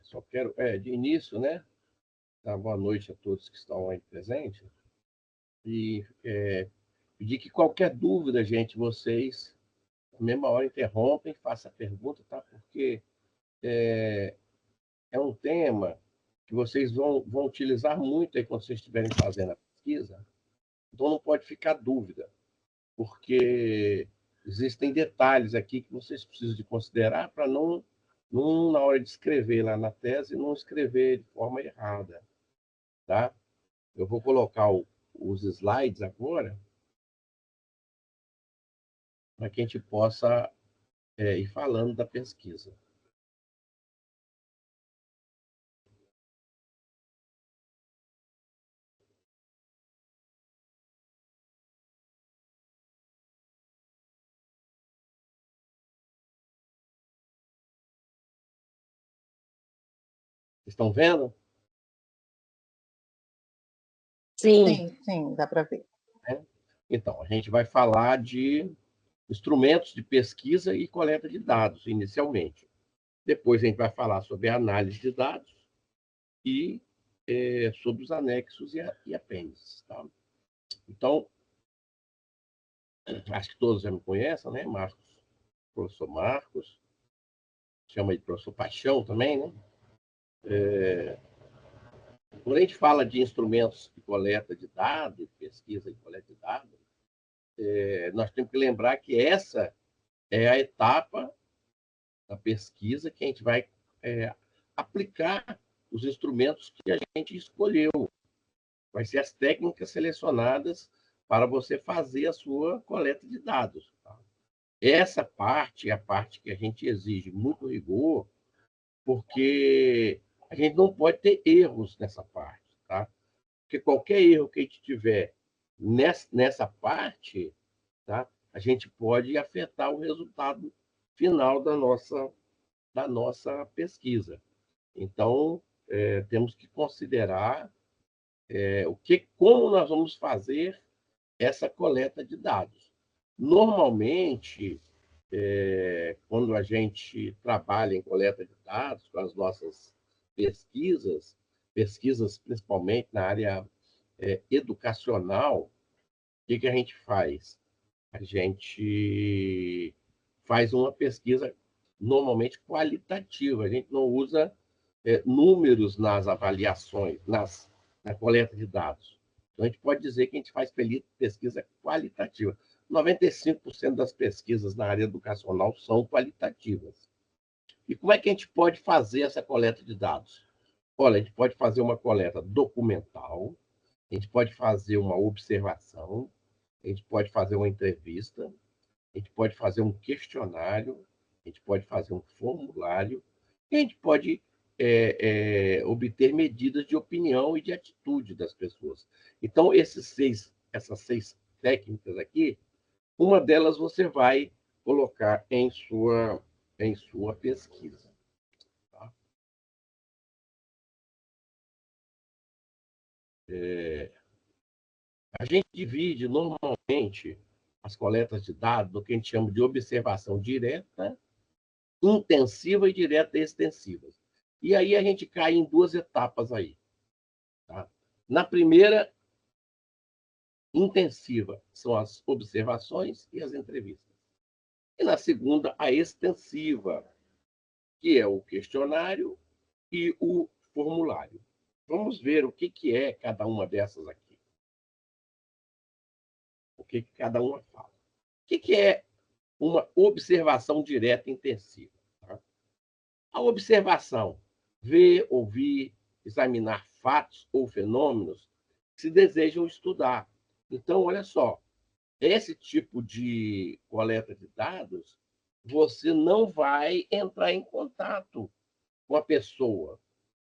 Só quero, de início, né? Boa noite a todos que estão aí presentes. E pedir que qualquer dúvida, gente, vocês, na mesma hora, interrompem, façam a pergunta, tá? Porque é um tema que vocês vão utilizar muito aí quando vocês estiverem fazendo a pesquisa. Então, não pode ficar dúvida, porque existem detalhes aqui que vocês precisam de considerar para não, na hora de escrever lá na tese, não escrever de forma errada, tá? Eu vou colocar os slides agora para que a gente possa ir falando da pesquisa. Estão vendo? Sim. Sim, dá para ver. Então, a gente vai falar de instrumentos de pesquisa e coleta de dados, inicialmente. Depois a gente vai falar sobre a análise de dados e sobre os anexos e apêndices. Tá? Então, acho que todos já me conhecem, né? Professor Marcos, chama de professor Paixão também, né? Quando a gente fala de instrumentos de coleta de dados, pesquisa e coleta de dados, nós temos que lembrar que essa é a etapa da pesquisa que a gente vai aplicar os instrumentos que a gente escolheu. Vai ser as técnicas selecionadas para você fazer a sua coleta de dados. Tá? Essa parte é a parte que a gente exige muito rigor, porque a gente não pode ter erros nessa parte. Tá? Porque qualquer erro que a gente tiver nessa parte, tá? A gente pode afetar o resultado final da nossa pesquisa. Então, temos que considerar como nós vamos fazer essa coleta de dados. Normalmente, quando a gente trabalha em coleta de dados com as nossas pesquisas principalmente na área educacional, o que a gente faz? A gente faz uma pesquisa normalmente qualitativa, a gente não usa números nas avaliações, na coleta de dados. Então, a gente pode dizer que a gente faz pesquisa qualitativa. 95% das pesquisas na área educacional são qualitativas. E como é que a gente pode fazer essa coleta de dados? Olha, a gente pode fazer uma coleta documental, a gente pode fazer uma observação, a gente pode fazer uma entrevista, a gente pode fazer um questionário, a gente pode fazer um formulário, e a gente pode obter medidas de opinião e de atitude das pessoas. Então, essas seis técnicas aqui, uma delas você vai colocar em sua pesquisa. Tá? A gente divide normalmente as coletas de dados no que a gente chama de observação direta, intensiva e direta e extensiva. E aí a gente cai em duas etapas aí. Tá? Na primeira, intensiva, são as observações e as entrevistas. E na segunda, a extensiva, que é o questionário e o formulário. Vamos ver o que é cada uma dessas aqui. O que cada uma fala. O que é uma observação direta intensiva? Tá? A observação, ver, ouvir, examinar fatos ou fenômenos que se desejam estudar. Então, olha só, esse tipo de coleta de dados, você não vai entrar em contato com a pessoa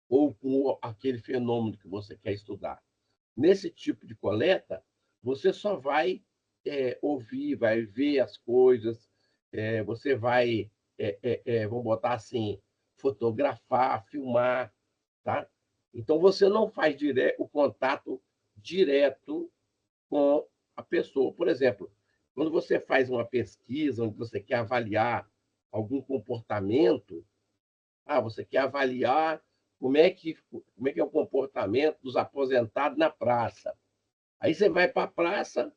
ou com aquele fenômeno que você quer estudar. Nesse tipo de coleta, você só vai ouvir, vai ver as coisas, você vai, vamos botar assim, fotografar, filmar, tá? Então, você não faz o contato direto com a pessoa. Por exemplo, quando você faz uma pesquisa onde você quer avaliar algum comportamento, Você quer avaliar como é que é o comportamento dos aposentados na praça. Aí você vai para a praça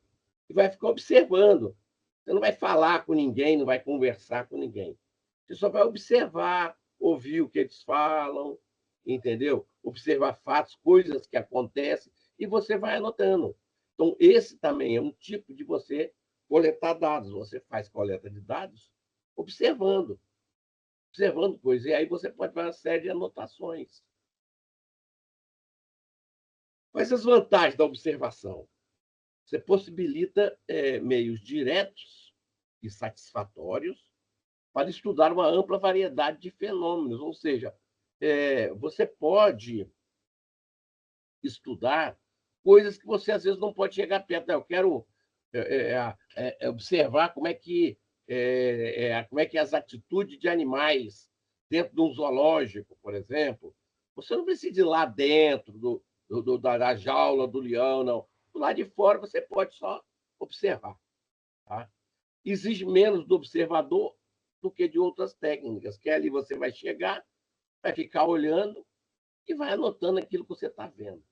e vai ficar observando. Você não vai falar com ninguém, não vai conversar com ninguém. Você só vai observar, ouvir o que eles falam, entendeu? Observar fatos, coisas que acontecem, e você vai anotando. Então, esse também é um tipo de você coletar dados. Você faz coleta de dados observando coisas. E aí você pode fazer uma série de anotações. Quais as vantagens da observação? Você possibilita meios diretos e satisfatórios para estudar uma ampla variedade de fenômenos, ou seja, você pode estudar coisas que você às vezes não pode chegar perto. Eu quero observar como é que as atitudes de animais dentro de um zoológico, por exemplo. Você não precisa ir lá dentro da jaula do leão, não. Do lado de fora você pode só observar. Tá? Exige menos do observador do que de outras técnicas, que ali você vai chegar, vai ficar olhando e vai anotando aquilo que você está vendo.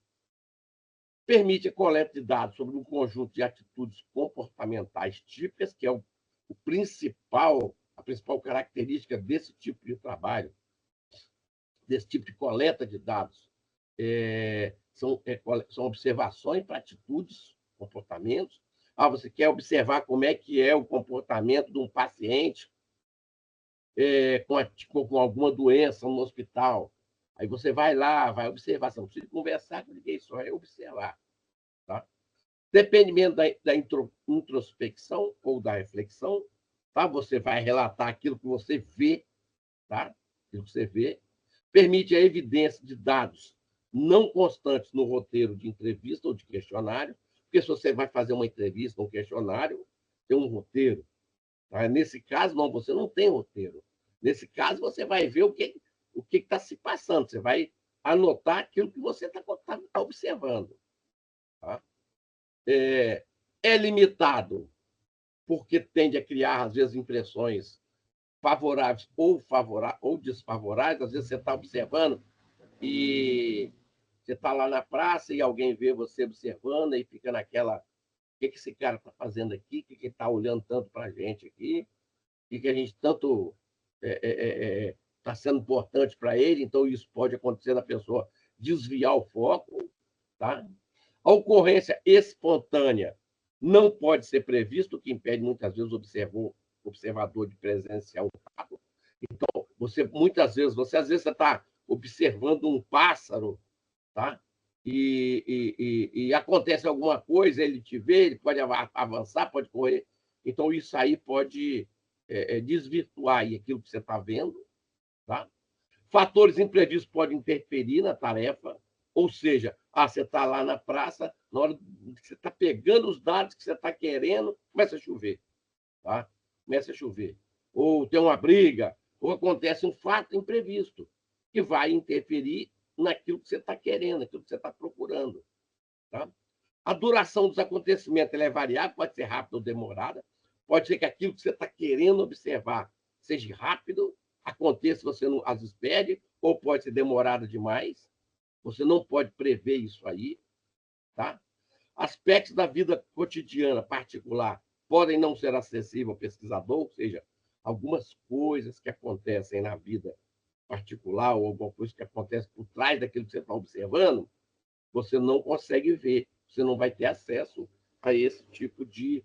Permite a coleta de dados sobre um conjunto de atitudes comportamentais típicas, que é a principal característica desse tipo de trabalho, desse tipo de coleta de dados. São observações para atitudes, comportamentos. Você quer observar como é que é o comportamento de um paciente com alguma doença no hospital. Aí você vai lá, vai observar. Você não precisa conversar com ninguém, só é observar. Tá? Dependendo da introspecção ou da reflexão, tá? Você vai relatar aquilo que você vê, tá? Aquilo que você vê. Permite a evidência de dados não constantes no roteiro de entrevista ou de questionário, porque se você vai fazer uma entrevista ou um questionário, tem um roteiro. Tá? Nesse caso, não, você não tem roteiro. Nesse caso, você vai ver o que está se passando. Você vai anotar aquilo que você está observando. Tá? É limitado, porque tende a criar, às vezes, impressões favoráveis ou desfavoráveis. Às vezes você está observando e você está lá na praça e alguém vê você observando e fica naquela: o que esse cara está fazendo aqui? O que ele está olhando tanto para a gente aqui? O que a gente tanto está sendo importante para ele? Então, isso pode acontecer da pessoa desviar o foco. Tá? A ocorrência espontânea não pode ser prevista, o que impede, muitas vezes, o observador de presenciar um fato. Então, muitas vezes, às vezes, você está observando um pássaro, tá? E acontece alguma coisa, ele te vê, ele pode avançar, pode correr. Então, isso aí pode desvirtuar aí aquilo que você está vendo. Tá? Fatores imprevistos podem interferir na tarefa, ou seja, você está lá na praça, na hora que você está pegando os dados que você está querendo, começa a chover. Tá? Começa a chover. Ou tem uma briga, ou acontece um fato imprevisto, que vai interferir naquilo que você está querendo, naquilo que você está procurando. Tá? A duração dos acontecimentos é variável, pode ser rápida ou demorada, pode ser que aquilo que você está querendo observar seja rápido, aconteça, você não as espere, ou pode ser demorada demais. Você não pode prever isso aí. Tá? Aspectos da vida cotidiana particular podem não ser acessíveis ao pesquisador, ou seja, algumas coisas que acontecem na vida particular ou alguma coisa que acontece por trás daquilo que você está observando, você não consegue ver, você não vai ter acesso a esse tipo de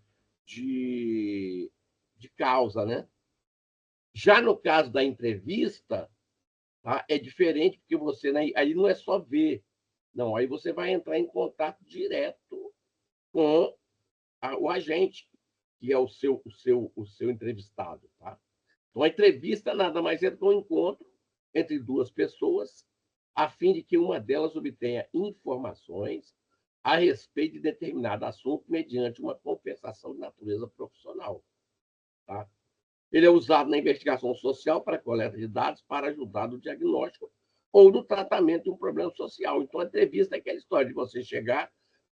causa. Né? Já no caso da entrevista, tá? É diferente, porque você aí não é só ver, não, aí você vai entrar em contato direto com o agente, que é o seu entrevistado. Tá? Então, a entrevista nada mais é do que um encontro entre duas pessoas, a fim de que uma delas obtenha informações a respeito de determinado assunto mediante uma conversação de natureza profissional. Tá? Ele é usado na investigação social para coleta de dados para ajudar no diagnóstico ou no tratamento de um problema social. Então, a entrevista é aquela história de você chegar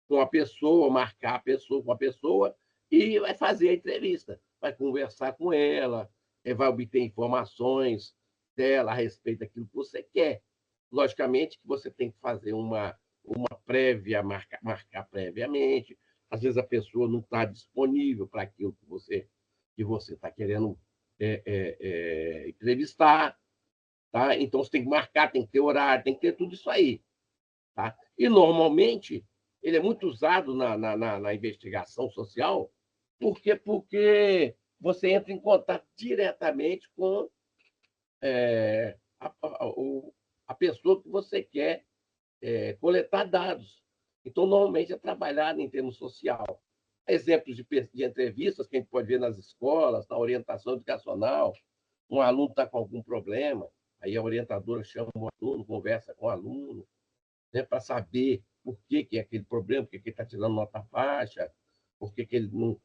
com a pessoa, marcar a pessoa com a pessoa e vai fazer a entrevista. Vai conversar com ela, vai obter informações dela a respeito daquilo que você quer. Logicamente que você tem que fazer uma prévia, marcar previamente. Às vezes a pessoa não está disponível para aquilo que você está querendo entrevistar. Tá? Então, você tem que marcar, tem que ter horário, tem que ter tudo isso aí. Tá? E, normalmente, ele é muito usado na investigação social, porque você entra em contato diretamente com a pessoa que você quer coletar dados. Então, normalmente, é trabalhado em termos social. Exemplos de entrevistas que a gente pode ver nas escolas, na orientação educacional. Um aluno está com algum problema, aí a orientadora chama o aluno, conversa com o aluno, né, para saber por que é aquele problema, por que ele está tirando nota baixa, por que ele não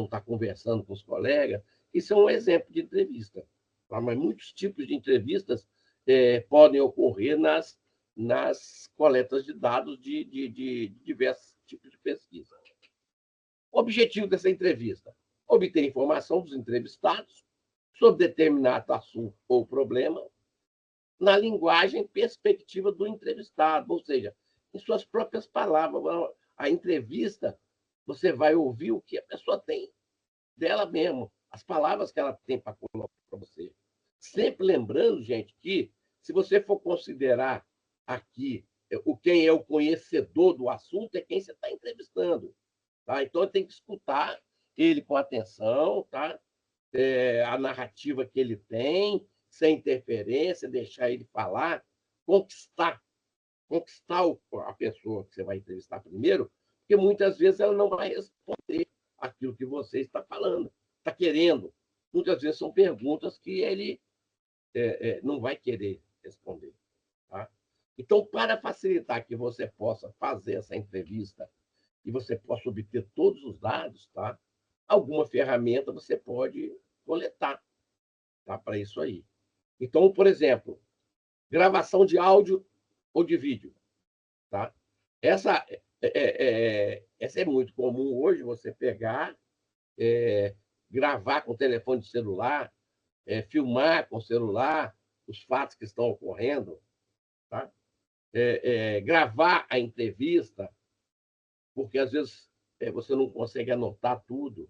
está conversando com os colegas. Isso é um exemplo de entrevista. Tá? Mas muitos tipos de entrevistas podem ocorrer nas coletas de dados de diversos tipos de pesquisa. O objetivo dessa entrevista: obter informação dos entrevistados sobre determinado assunto ou problema na linguagem perspectiva do entrevistado, ou seja, em suas próprias palavras. A entrevista, você vai ouvir o que a pessoa tem dela mesmo, as palavras que ela tem para colocar para você. Sempre lembrando, gente, que se você for considerar aqui quem é o conhecedor do assunto, é quem você está entrevistando. Tá? Então, tem que escutar ele com atenção, tá? A narrativa que ele tem, sem interferência, deixar ele falar, conquistar a pessoa que você vai entrevistar primeiro, porque muitas vezes ela não vai responder aquilo que você está falando, está querendo. Muitas vezes são perguntas que ele não vai querer responder. Tá? Então, para facilitar que você possa fazer essa entrevista e você possa obter todos os dados, tá? Alguma ferramenta você pode coletar, tá? Para isso aí. Então, por exemplo, gravação de áudio ou de vídeo. Tá? Essa essa é muito comum hoje, você pegar, gravar com telefone de celular, filmar com celular os fatos que estão ocorrendo, tá? Gravar a entrevista, porque às vezes você não consegue anotar tudo.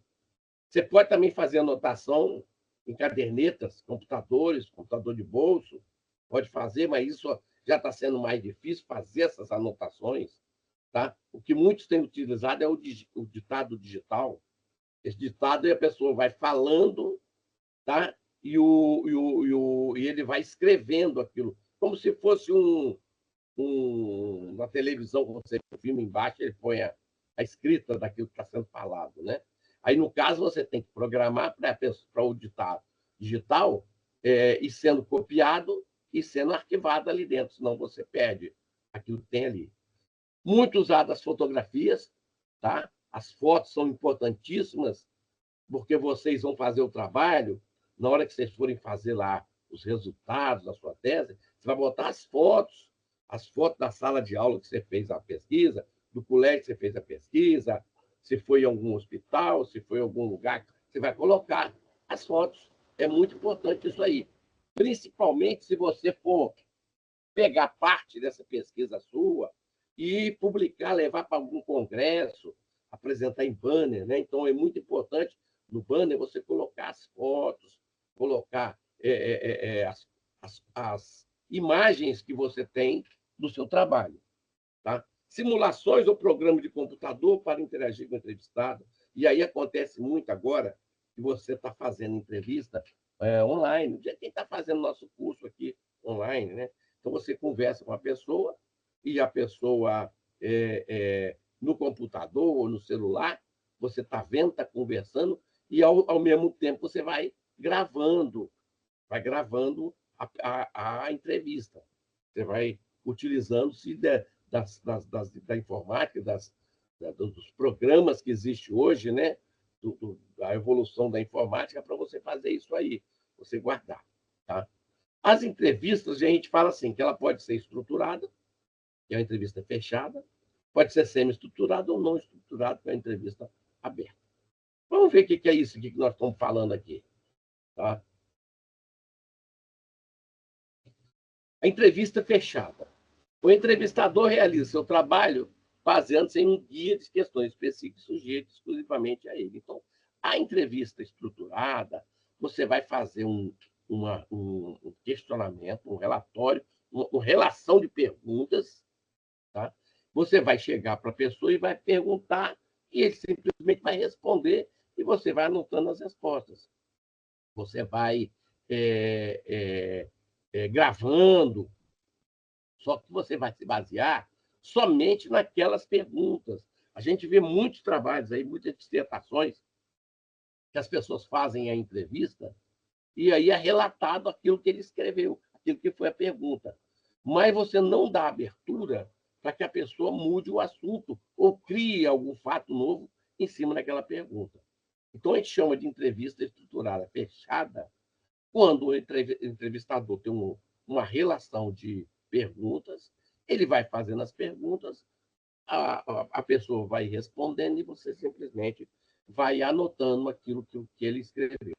Você pode também fazer anotação em cadernetas, computadores, computador de bolso, pode fazer, mas isso já está sendo mais difícil, fazer essas anotações. Tá? O que muitos têm utilizado é o ditado digital. Esse ditado, a pessoa vai falando, tá? E ele vai escrevendo aquilo, como se fosse na televisão, quando você filma embaixo, ele põe a escrita daquilo que está sendo falado. Né? Aí, no caso, você tem que programar para o ditado digital ir sendo copiado e sendo arquivado ali dentro, senão você perde aquilo que tem ali. Muito usadas as fotografias, tá? As fotos são importantíssimas, porque vocês vão fazer o trabalho, na hora que vocês forem fazer lá os resultados da sua tese, você vai botar as fotos da sala de aula que você fez a pesquisa, do colégio que você fez a pesquisa, se foi em algum hospital, se foi em algum lugar, você vai colocar as fotos. É muito importante isso aí. Principalmente se você for pegar parte dessa pesquisa sua e publicar, levar para algum congresso, apresentar em banner. Né? Então, é muito importante no banner você colocar as fotos, colocar as imagens que você tem do seu trabalho. Tá? Simulações ou programa de computador para interagir com o entrevistado. E aí acontece muito agora que você está fazendo entrevista online. Quem está fazendo nosso curso aqui online, né? Então, você conversa com a pessoa e a pessoa, no computador ou no celular, você está vendo, está conversando, e, ao mesmo tempo, você vai gravando a entrevista. Você vai utilizando-se da informática, dos programas que existem hoje, né? Da evolução da informática, para você fazer isso aí, você guardar. Tá? As entrevistas, a gente fala assim, que ela pode ser estruturada, que é uma entrevista fechada, pode ser semi-estruturada ou não estruturada, que é uma entrevista aberta. Vamos ver o que é isso que nós estamos falando aqui. Tá? A entrevista fechada. O entrevistador realiza seu trabalho baseando-se em um guia de questões específicas sujeitas exclusivamente a ele. Então, a entrevista estruturada, você vai fazer um questionamento, um relatório, uma relação de perguntas, tá? Você vai chegar para a pessoa e vai perguntar, e ele simplesmente vai responder, e você vai anotando as respostas. Você vai gravando, só que você vai se basear somente naquelas perguntas. A gente vê muitos trabalhos aí, muitas dissertações que as pessoas fazem a entrevista e aí é relatado aquilo que ele escreveu, aquilo que foi a pergunta. Mas você não dá abertura para que a pessoa mude o assunto ou crie algum fato novo em cima daquela pergunta. Então, a gente chama de entrevista estruturada fechada quando o entrevistador tem uma relação de perguntas, ele vai fazendo as perguntas, a pessoa vai respondendo e você simplesmente vai anotando aquilo que ele escreveu.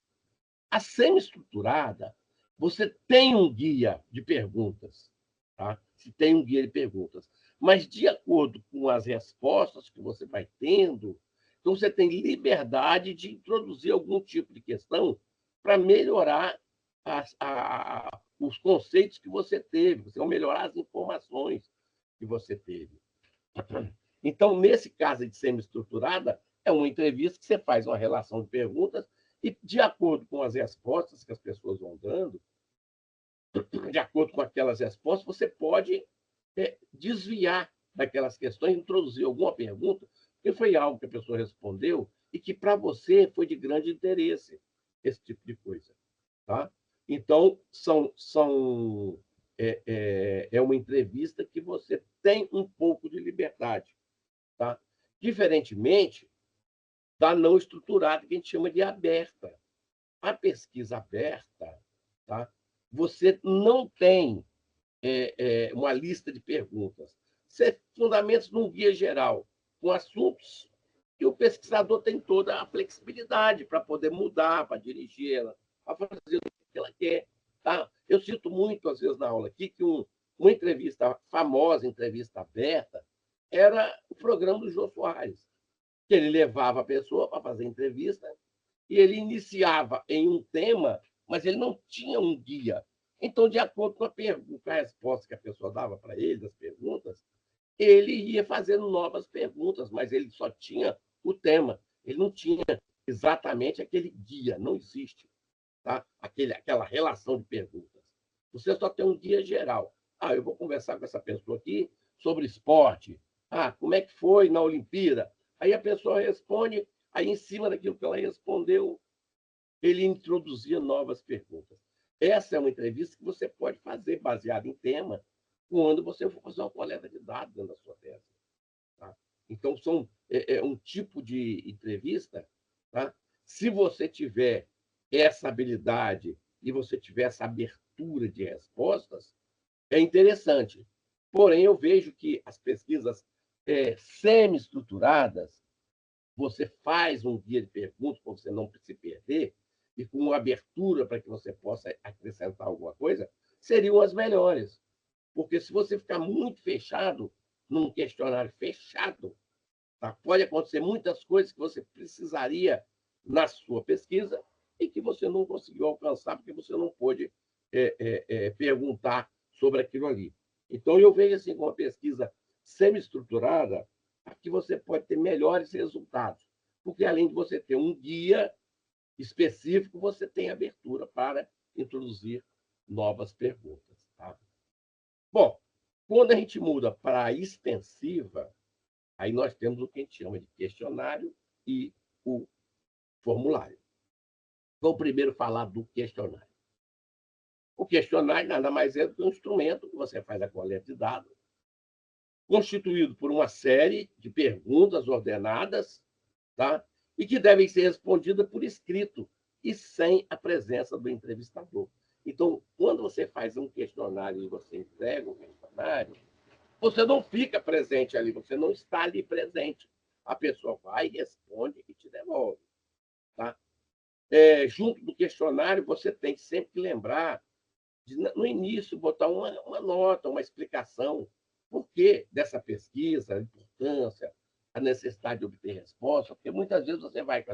A semi-estruturada, você tem um guia de perguntas, tá? Você tem um guia de perguntas, mas de acordo com as respostas que você vai tendo, então você tem liberdade de introduzir algum tipo de questão para melhorar os conceitos que você teve, você vai melhorar as informações que você teve. Então, nesse caso de semi-estruturada, é uma entrevista que você faz uma relação de perguntas e, de acordo com as respostas que as pessoas vão dando, de acordo com aquelas respostas, você pode desviar daquelas questões, introduzir alguma pergunta, que foi algo que a pessoa respondeu e que, para você, foi de grande interesse, esse tipo de coisa. Tá? Então, é uma entrevista que você tem um pouco de liberdade. Tá? Diferentemente da não estruturada, que a gente chama de aberta. A pesquisa aberta, tá? Você não tem uma lista de perguntas. Você fundamenta num guia geral, com assuntos que o pesquisador tem toda a flexibilidade para poder mudar, para dirigir ela, para fazer o que ela quer. Tá? Eu cito muito, às vezes, na aula aqui, que uma entrevista famosa, entrevista aberta, era o programa do Jô Soares, que ele levava a pessoa para fazer entrevista e ele iniciava em um tema, mas ele não tinha um guia. Então, de acordo com a resposta que a pessoa dava para ele, das perguntas, ele ia fazendo novas perguntas, mas ele só tinha o tema. Ele não tinha exatamente aquele guia, não existe, tá? Aquela relação de perguntas. Você só tem um guia geral. Eu vou conversar com essa pessoa aqui sobre esporte. Como é que foi na Olimpíada? Aí a pessoa responde, aí em cima daquilo que ela respondeu, ele introduzia novas perguntas. Essa é uma entrevista que você pode fazer baseada em tema quando você for fazer uma coleta de dados dentro da sua tese. Tá? Então, é um tipo de entrevista. Tá? Se você tiver essa habilidade e você tiver essa abertura de respostas, é interessante. Porém, eu vejo que as pesquisas semi-estruturadas, você faz um guia de perguntas para você não se perder e com uma abertura para que você possa acrescentar alguma coisa, seriam as melhores. Porque se você ficar muito fechado num questionário fechado, tá? Pode acontecer muitas coisas que você precisaria na sua pesquisa e que você não conseguiu alcançar porque você não pôde perguntar sobre aquilo ali. Então, eu vejo assim, com uma pesquisa semi-estruturada, que você pode ter melhores resultados, porque além de você ter um guia específico, você tem abertura para introduzir novas perguntas. Tá? Bom, quando a gente muda para a extensiva, aí nós temos o que a gente chama de questionário e o formulário. Vamos primeiro falar do questionário. O questionário nada mais é do que um instrumento que você faz a coleta de dados, constituído por uma série de perguntas ordenadas, tá? E que devem ser respondidas por escrito e sem a presença do entrevistador. Então, quando você faz um questionário e você entrega um questionário, você não fica presente ali, você não está ali presente. A pessoa vai, responde e te devolve. Tá? Junto do questionário, você tem sempre que lembrar no início, botar uma nota, uma explicação, por que dessa pesquisa, a importância, a necessidade de obter resposta, porque muitas vezes você vai com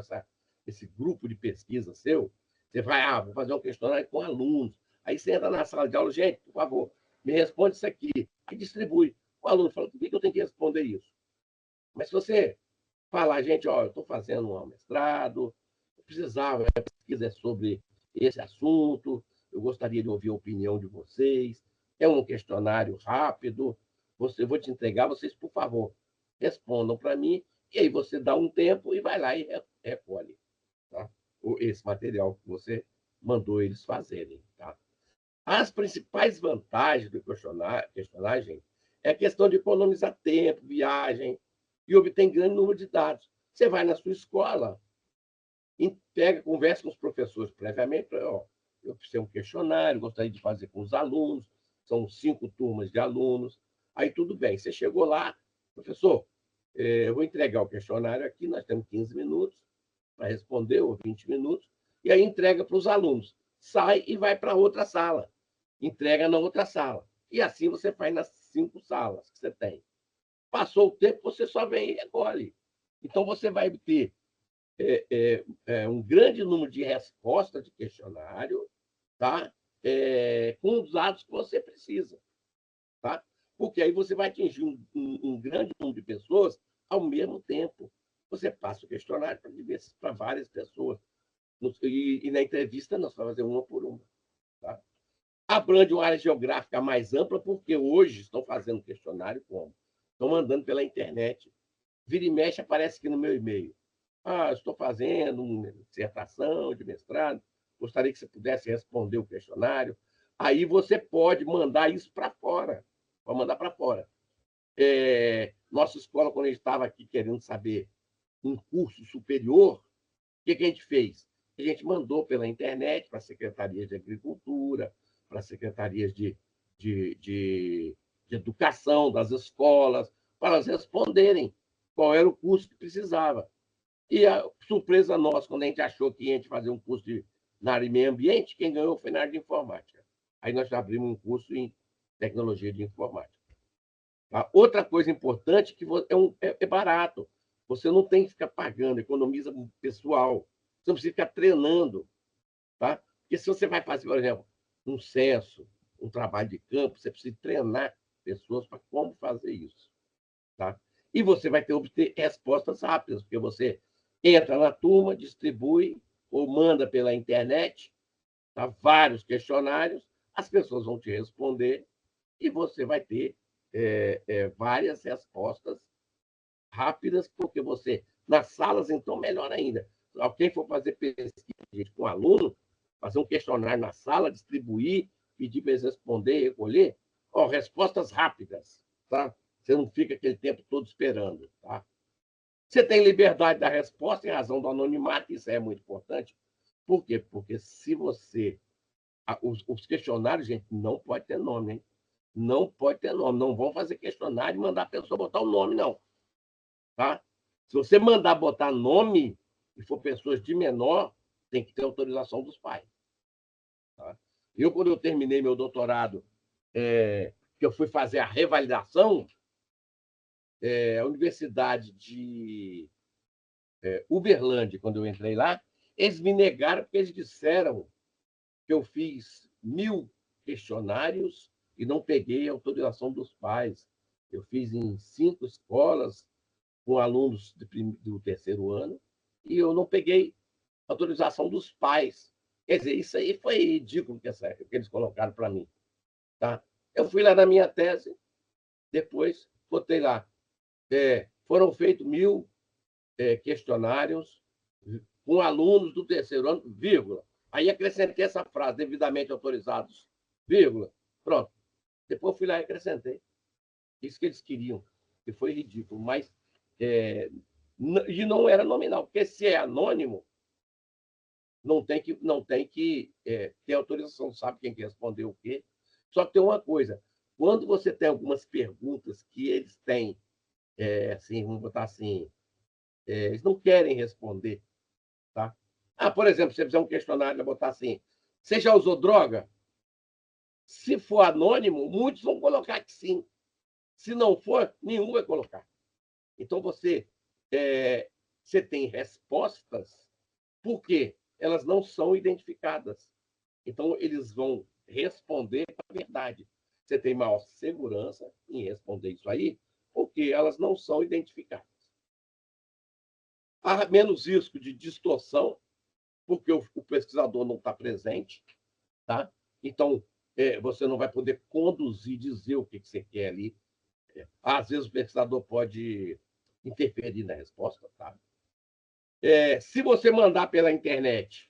esse grupo de pesquisa seu, você vai, vou fazer um questionário com alunos, aí você entra na sala de aula, gente, por favor, me responde isso aqui, e distribui. O aluno fala, por que eu tenho que responder isso? Mas se você falar, gente, eu estou fazendo um mestrado, eu precisava, a pesquisa é sobre esse assunto, eu gostaria de ouvir a opinião de vocês, é um questionário rápido, vou te entregar, vocês, por favor, respondam para mim, e aí você dá um tempo e vai lá e recolhe, tá? Esse material que você mandou eles fazerem. Tá? As principais vantagens do questionário, gente, é a questão de economizar tempo, viagem, e obter grande número de dados. Você vai na sua escola, conversa com os professores previamente, eu preciso um questionário, gostaria de fazer com os alunos, são 5 turmas de alunos, aí tudo bem, você chegou lá, professor, eu vou entregar o questionário aqui, nós temos 15 minutos para responder, ou 20 minutos, e aí entrega para os alunos, sai e vai para outra sala, entrega na outra sala, e assim você faz nas 5 salas que você tem. Passou o tempo, você só vem e recolhe. Então, você vai ter um grande número de respostas de questionário, tá? Com os dados que você precisa. Tá? Porque aí você vai atingir um grande número de pessoas ao mesmo tempo. Você passa o questionário para várias pessoas. E na entrevista, nós vamos fazer uma por uma. Tá? Abrange uma área geográfica mais ampla, porque hoje estão fazendo questionário como? Estão mandando pela internet. Vira e mexe, aparece aqui no meu e-mail. Estou fazendo uma dissertação de mestrado, gostaria que você pudesse responder o questionário. Aí você pode mandar isso para fora. Pode mandar para fora. Nossa escola, quando a gente estava aqui querendo saber um curso superior, o que a gente fez? A gente mandou pela internet para secretarias de agricultura, para secretarias de educação das escolas, para elas responderem qual era o curso que precisava. E a surpresa nossa, quando a gente achou que ia fazer um curso na área de meio ambiente, quem ganhou foi na área de informática. Aí nós abrimos um curso em tecnologia de informática. Tá? Outra coisa importante é barato. Você não tem que ficar pagando, economiza pessoal. Você não precisa ficar treinando. Tá? Porque se você vai fazer, por exemplo, um censo, um trabalho de campo, você precisa treinar pessoas para como fazer isso. Tá? E você vai obter respostas rápidas, porque você entra na turma, distribui ou manda pela internet, tá? Vários questionários, as pessoas vão te responder e você vai ter várias respostas rápidas, porque você, nas salas, então, melhor ainda. Quem for fazer pesquisa com aluno, fazer um questionário na sala, distribuir, pedir para eles responder, recolher, respostas rápidas, tá? Você não fica aquele tempo todo esperando, tá? Você tem liberdade da resposta em razão do anonimato, isso é muito importante. Por quê? Porque se você... Os questionários, gente, não pode ter nome, hein? Não pode ter nome. Não vão fazer questionário e mandar a pessoa botar o nome, não. Tá? Se você mandar botar nome e for pessoas de menor, tem que ter autorização dos pais. Tá? Quando eu terminei meu doutorado, que eu fui fazer a revalidação, a Universidade de Uberlândia, quando eu entrei lá, eles me negaram porque eles disseram que eu fiz 1000 questionários e não peguei a autorização dos pais. Eu fiz em 5 escolas com alunos do terceiro ano e eu não peguei autorização dos pais. Quer dizer, isso aí foi ridículo que eles colocaram para mim. Tá? Eu fui lá na minha tese, depois botei lá. Foram feitos 1000 questionários com alunos do terceiro ano, vírgula. Aí acrescentei essa frase, devidamente autorizados, vírgula. Pronto. Depois fui lá e acrescentei. Isso que eles queriam, que foi ridículo. Mas e não era nominal, porque se é anônimo, não tem que ter autorização, sabe quem que respondeu o quê. Só que tem uma coisa, quando você tem algumas perguntas que eles têm, assim, vamos botar assim, eles não querem responder, tá? Por exemplo, se você fizer um questionário, botar assim, você já usou droga? Se for anônimo, muitos vão colocar que sim. Se não for, nenhum vai colocar. Então, você tem respostas porque elas não são identificadas. Então, eles vão responder a verdade. Você tem maior segurança em responder isso aí, porque elas não são identificadas. Há menos risco de distorção, porque o pesquisador não está presente, tá? Então, você não vai poder conduzir, dizer o que você quer ali. Às vezes, o pesquisador pode interferir na resposta, tá? Se você mandar pela internet,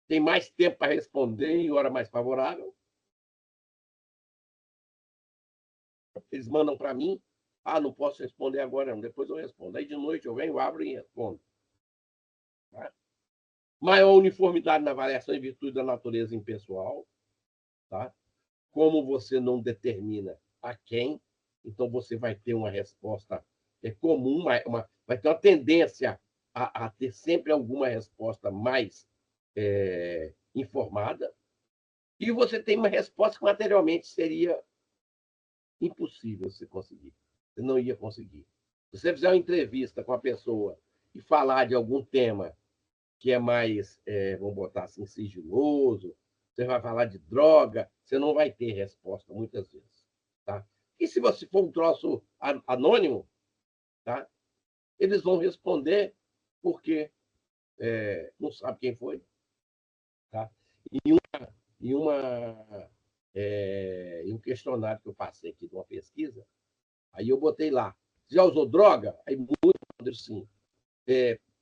tem mais tempo para responder em hora mais favorável. Eles mandam para mim, não posso responder agora, não, depois eu respondo. Aí de noite eu venho, abro e respondo. Tá? Maior uniformidade na avaliação em virtude da natureza impessoal. Tá? Como você não determina a quem, então você vai ter uma resposta comum, vai ter uma tendência a ter sempre alguma resposta mais informada, e você tem uma resposta que materialmente seria impossível você conseguir. Você não ia conseguir. Se você fizer uma entrevista com a pessoa e falar de algum tema que é mais, vamos botar assim, sigiloso, você vai falar de droga, você não vai ter resposta muitas vezes. Tá? E se você for um troço anônimo, tá? Eles vão responder porque não sabe quem foi. Tá? Em um questionário que eu passei aqui de uma pesquisa, aí eu botei lá, já usou droga? Aí muitos responderam sim.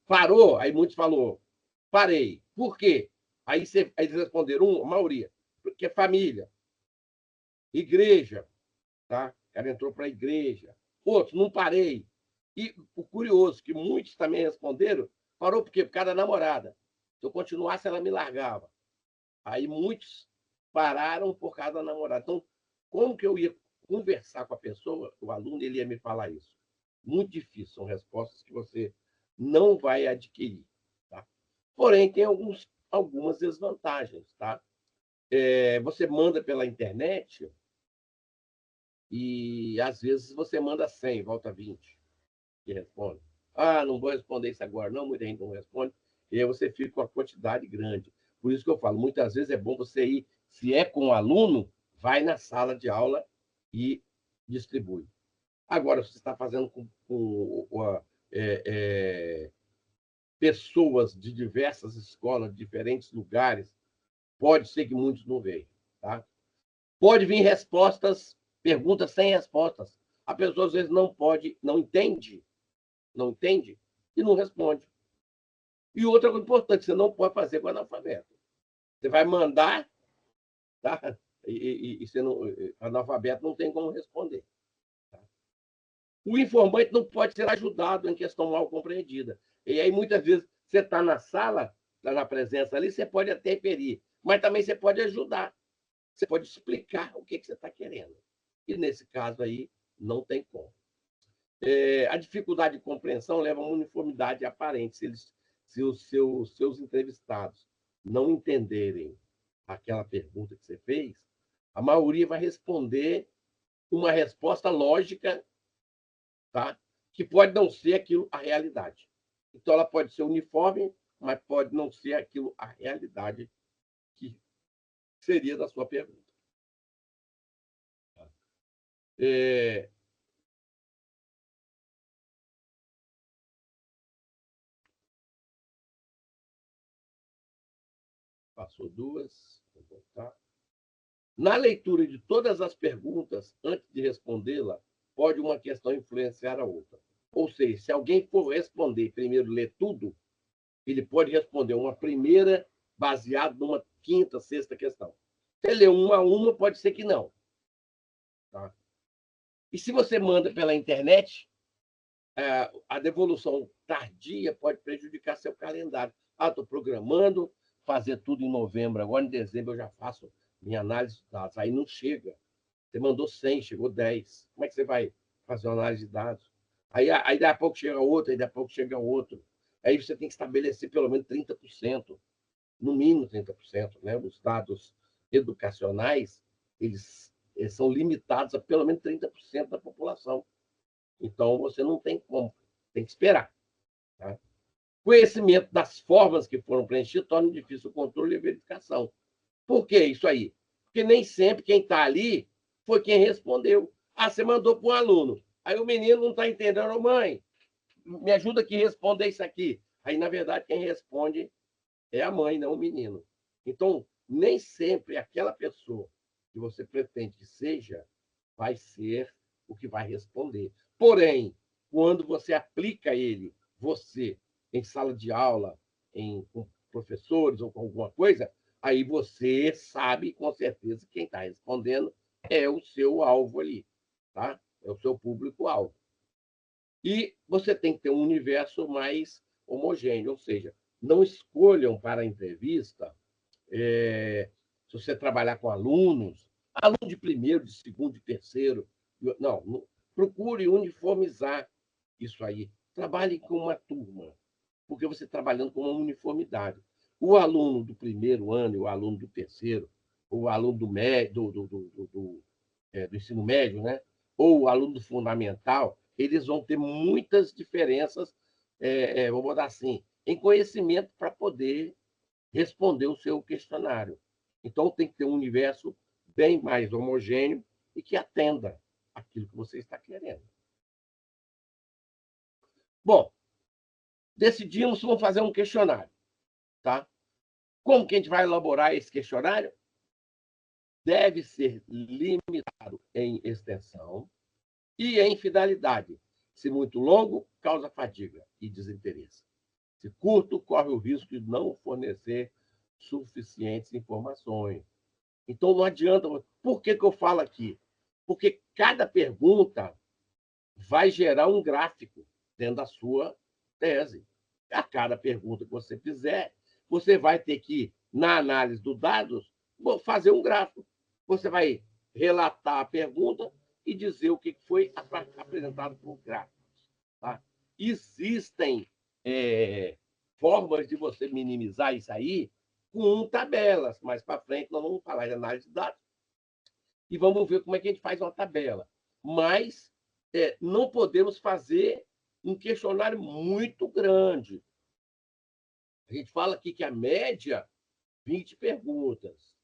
Parou? Aí muitos falaram, parei. Por quê? Aí eles responderam, a maioria, porque é família, igreja, tá? O cara entrou para a igreja. Outros, não parei. E o curioso, que muitos também responderam, parou por quê? Por causa da namorada. Se eu continuasse, ela me largava. Aí muitos pararam por causa da namorada. Então, como que eu ia conversar com a pessoa, o aluno, ele ia me falar isso? Muito difícil, são respostas que você não vai adquirir. Tá? Porém, tem algumas desvantagens. Tá? Você manda pela internet e, às vezes, você manda 100, volta 20 que responde. Não vou responder isso agora, não, muita gente não responde. E aí você fica com a quantidade grande. Por isso que eu falo, muitas vezes é bom você ir, se é com o aluno, vai na sala de aula e distribui. Agora, se você está fazendo com pessoas de diversas escolas, de diferentes lugares, pode ser que muitos não vejam. Tá? Pode vir respostas, perguntas sem respostas. A pessoa, às vezes, não entende e não responde. E outra coisa importante, você não pode fazer com analfabeto. Você vai mandar, tá? E você não, analfabeto não tem como responder. Tá? O informante não pode ser ajudado em questão mal compreendida. E aí, muitas vezes, você está na sala, está na presença ali, você pode até ferir, mas também você pode ajudar. Você pode explicar o que você está querendo. E, nesse caso aí, não tem como. A dificuldade de compreensão leva a uma uniformidade aparente. Se os seus entrevistados não entenderem aquela pergunta que você fez, a maioria vai responder uma resposta lógica, tá? Que pode não ser aquilo a realidade. Então, ela pode ser uniforme, mas pode não ser aquilo a realidade que seria da sua pergunta. É, Passou duas, vou voltar. Na leitura de todas as perguntas, antes de respondê-la, pode uma questão influenciar a outra. Ou seja, se alguém for responder primeiro, ler tudo, ele pode responder uma primeira baseado numa quinta, sexta questão. Se ler uma a uma, pode ser que não. Tá? E se você manda pela internet, a devolução tardia pode prejudicar seu calendário. Estou programando fazer tudo em novembro, agora em dezembro eu já faço minha análise de dados. Aí não chega. Você mandou 100, chegou 10. Como é que você vai fazer uma análise de dados? Aí daí a pouco chega outro, aí daí a pouco chega outro. Aí você tem que estabelecer pelo menos 30%, no mínimo 30%. Né? Os dados educacionais, eles são limitados a pelo menos 30% da população. Então, você não tem como, tem que esperar. Tá? Conhecimento das formas que foram preenchidas torna difícil o controle e a verificação. Por que isso aí? Porque nem sempre quem está ali foi quem respondeu. Ah, você mandou para um aluno. Aí o menino não está entendendo. Mãe, me ajuda aqui a responder isso aqui. Aí, na verdade, quem responde é a mãe, não o menino. Então, nem sempre aquela pessoa que você pretende que seja vai ser o que vai responder. Porém, quando você aplica ele, você, em sala de aula, com professores ou com alguma coisa, aí você sabe com certeza que quem está respondendo é o seu alvo ali, tá? É o seu público-alvo. E você tem que ter um universo mais homogêneo, ou seja, não escolham para a entrevista, se você trabalhar com alunos, aluno de primeiro, de segundo, de terceiro, não, procure uniformizar isso aí. Trabalhe com uma turma, porque você trabalhando com uma uniformidade. O aluno do primeiro ano e o aluno do terceiro, o aluno do ensino médio, né? Ou o aluno do fundamental, eles vão ter muitas diferenças, vamos botar assim, em conhecimento para poder responder o seu questionário. Então, tem que ter um universo bem mais homogêneo e que atenda aquilo que você está querendo. Bom, decidimos que vamos fazer um questionário. Tá? Como que a gente vai elaborar esse questionário? Deve ser limitado em extensão e em finalidade. Se muito longo, causa fadiga e desinteresse. Se curto, corre o risco de não fornecer suficientes informações. Então, não adianta. Por que eu falo aqui? Porque cada pergunta vai gerar um gráfico dentro da sua tese. A cada pergunta que você fizer, você vai ter que, na análise dos dados, fazer um gráfico. Você vai relatar a pergunta e dizer o que foi apresentado por gráficos. Tá? Existem formas de você minimizar isso aí com tabelas. Mais para frente, nós vamos falar de análise de dados e vamos ver como é que a gente faz uma tabela. Mas não podemos fazer um questionário muito grande. A gente fala aqui que a média, 20 perguntas.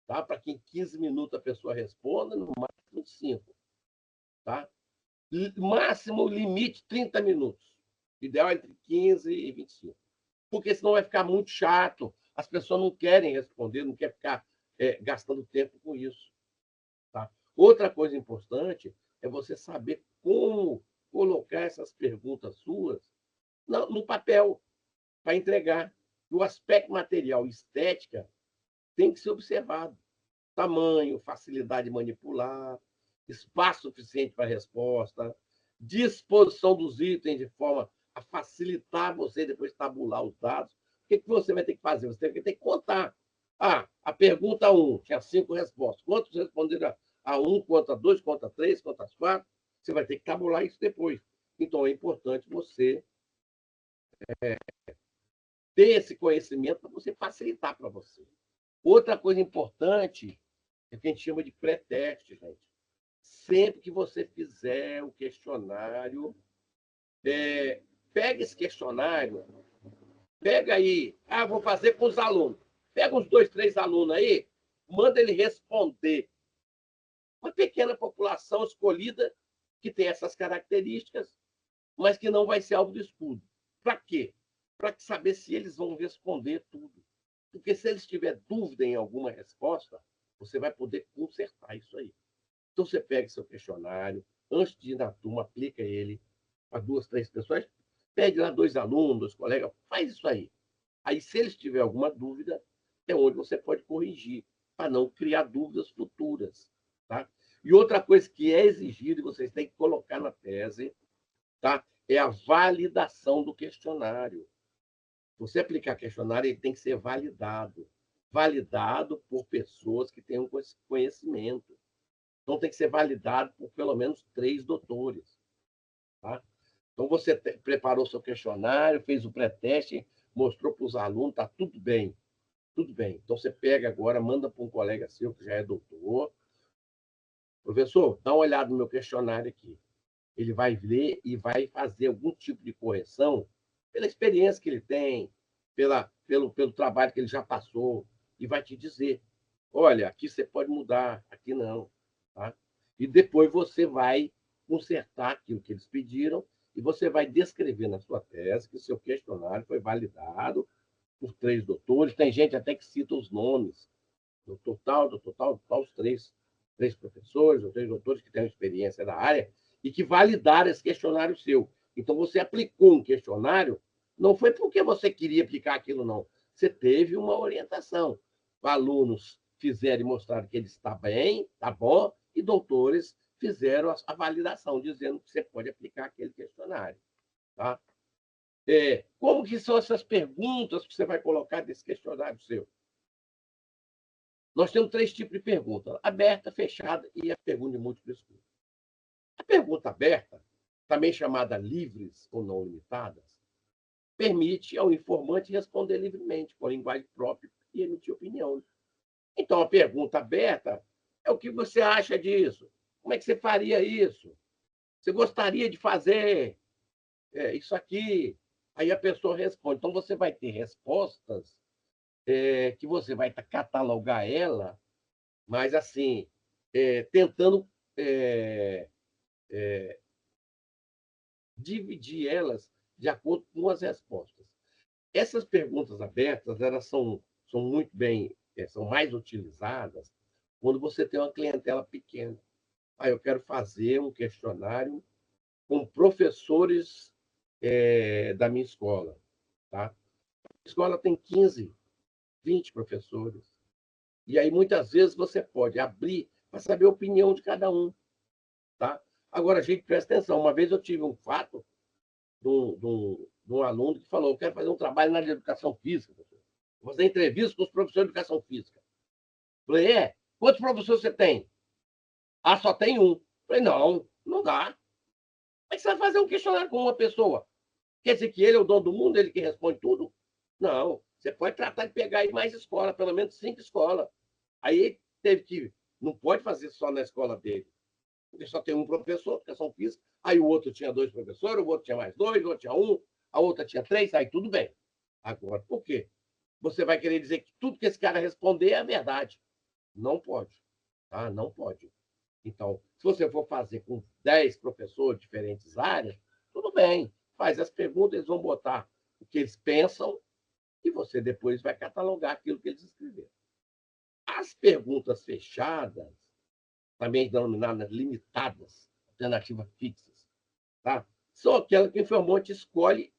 Tá? Para que em 15 minutos a pessoa responda, no máximo 5. Tá? Máximo limite 30 minutos. Ideal é entre 15 e 25. Porque senão vai ficar muito chato. As pessoas não querem responder, não querem ficar gastando tempo com isso. Tá? Outra coisa importante é você saber como colocar essas perguntas suas no papel para entregar. O aspecto material e estética tem que ser observado. Tamanho, facilidade de manipular, espaço suficiente para a resposta, disposição dos itens de forma a facilitar você depois tabular os dados. O que você vai ter que fazer? Você vai ter que contar. A pergunta 1 tinha 5 respostas. Quantos responderam a 1, quanto a 2, quanto a 3, quanto a 4? Você vai ter que tabular isso depois. Então, é importante você ter esse conhecimento para você facilitar para você. Outra coisa importante é o que a gente chama de pré-teste, gente. Sempre que você fizer o questionário, pega esse questionário, pega aí, vou fazer com os alunos. Pega uns 2, 3 alunos aí, manda ele responder. Uma pequena população escolhida que tem essas características, mas que não vai ser alvo do estudo. Para quê? Para saber se eles vão responder tudo. Porque se eles tiverem dúvida em alguma resposta, você vai poder consertar isso aí. Então, você pega seu questionário, antes de ir na turma, aplica ele para 2, 3 pessoas, pede lá 2 alunos, 2 colegas, faz isso aí. Aí, se eles tiverem alguma dúvida, é onde você pode corrigir, para não criar dúvidas futuras. Tá? E outra coisa que é exigida, e vocês têm que colocar na tese, tá? É a validação do questionário. Você aplicar questionário, ele tem que ser validado. Validado por pessoas que tenham conhecimento. Então, tem que ser validado por pelo menos 3 doutores. Tá? Então, você preparou seu questionário, fez o pré-teste, mostrou para os alunos, está tudo bem. Tudo bem. Então, você pega agora, manda para um colega seu que já é doutor, professor, dá uma olhada no meu questionário aqui. Ele vai ler e vai fazer algum tipo de correção pela experiência que ele tem, pelo trabalho que ele já passou, e vai te dizer, olha, aqui você pode mudar, aqui não. Tá? E depois você vai consertar aquilo que eles pediram e você vai descrever na sua tese que o seu questionário foi validado por 3 doutores. Tem gente até que cita os nomes, doutor tal, os três professores, ou 3 doutores que têm experiência na área e que validaram esse questionário seu. Então, você aplicou um questionário, não foi porque você queria aplicar aquilo, não. Você teve uma orientação. Alunos fizeram e mostraram que ele está bem, está bom, e doutores fizeram a validação, dizendo que você pode aplicar aquele questionário. Tá? Como que são essas perguntas que você vai colocar nesse questionário seu? Nós temos 3 tipos de pergunta: aberta, fechada e a pergunta de múltipla escolha. A pergunta aberta, também chamada livres ou não limitadas, permite ao informante responder livremente, com a linguagem própria e emitir opinião. Então, a pergunta aberta é o que você acha disso? Como é que você faria isso? Você gostaria de fazer isso aqui? Aí a pessoa responde. Então, você vai ter respostas que você vai catalogar ela, mas assim, tentando dividir elas de acordo com as respostas. Essas perguntas abertas, elas são muito bem, são mais utilizadas quando você tem uma clientela pequena. Eu quero fazer um questionário com professores da minha escola. Tá? A escola tem 15, 20 professores. E aí, muitas vezes, você pode abrir para saber a opinião de cada um. Tá? Agora, a gente presta atenção. Uma vez eu tive um fato de um aluno que falou: eu quero fazer um trabalho na área de educação física. Vou fazer entrevista com os professores de educação física. Falei, quantos professores você tem? Só tem um. Falei, não, não dá. Como é que você vai fazer um questionário com uma pessoa? Quer dizer que ele é o dono do mundo, ele que responde tudo? Não. Você pode tratar de pegar aí mais escola, pelo menos 5 escolas. Aí teve que. Não pode fazer só na escola dele. Porque só tem um professor, educação física. Aí o outro tinha 2 professores, o outro tinha mais 2, o outro tinha 1, a outra tinha 3, aí tudo bem. Agora, por quê? Você vai querer dizer que tudo que esse cara responder é a verdade. Não pode. Tá? Não pode. Então, se você for fazer com 10 professores de diferentes áreas, tudo bem. Faz as perguntas, eles vão botar o que eles pensam e você depois vai catalogar aquilo que eles escreveram. As perguntas fechadas, também denominadas limitadas, alternativas fixas, tá? São aquelas que o informante escolhe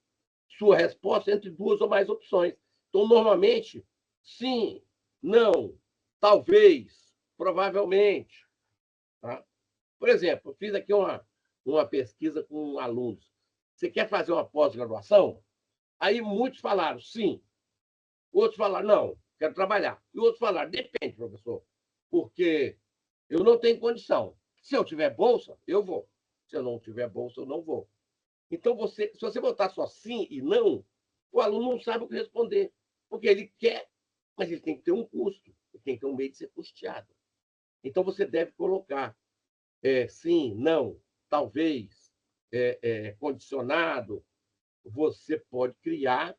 sua resposta entre 2 ou mais opções. Então, normalmente, sim, não, talvez, provavelmente. Tá? Por exemplo, eu fiz aqui uma pesquisa com alunos. Você quer fazer uma pós-graduação? Aí muitos falaram sim. Outros falaram não, quero trabalhar. E outros falaram, depende, professor, porque eu não tenho condição. Se eu tiver bolsa, eu vou. Se eu não tiver bolsa, eu não vou. Então, se você botar só sim e não, o aluno não sabe o que responder. Porque ele quer, mas ele tem que ter um custo, ele tem que ter um meio de ser custeado. Então, você deve colocar sim, não, talvez, condicionado. Você pode criar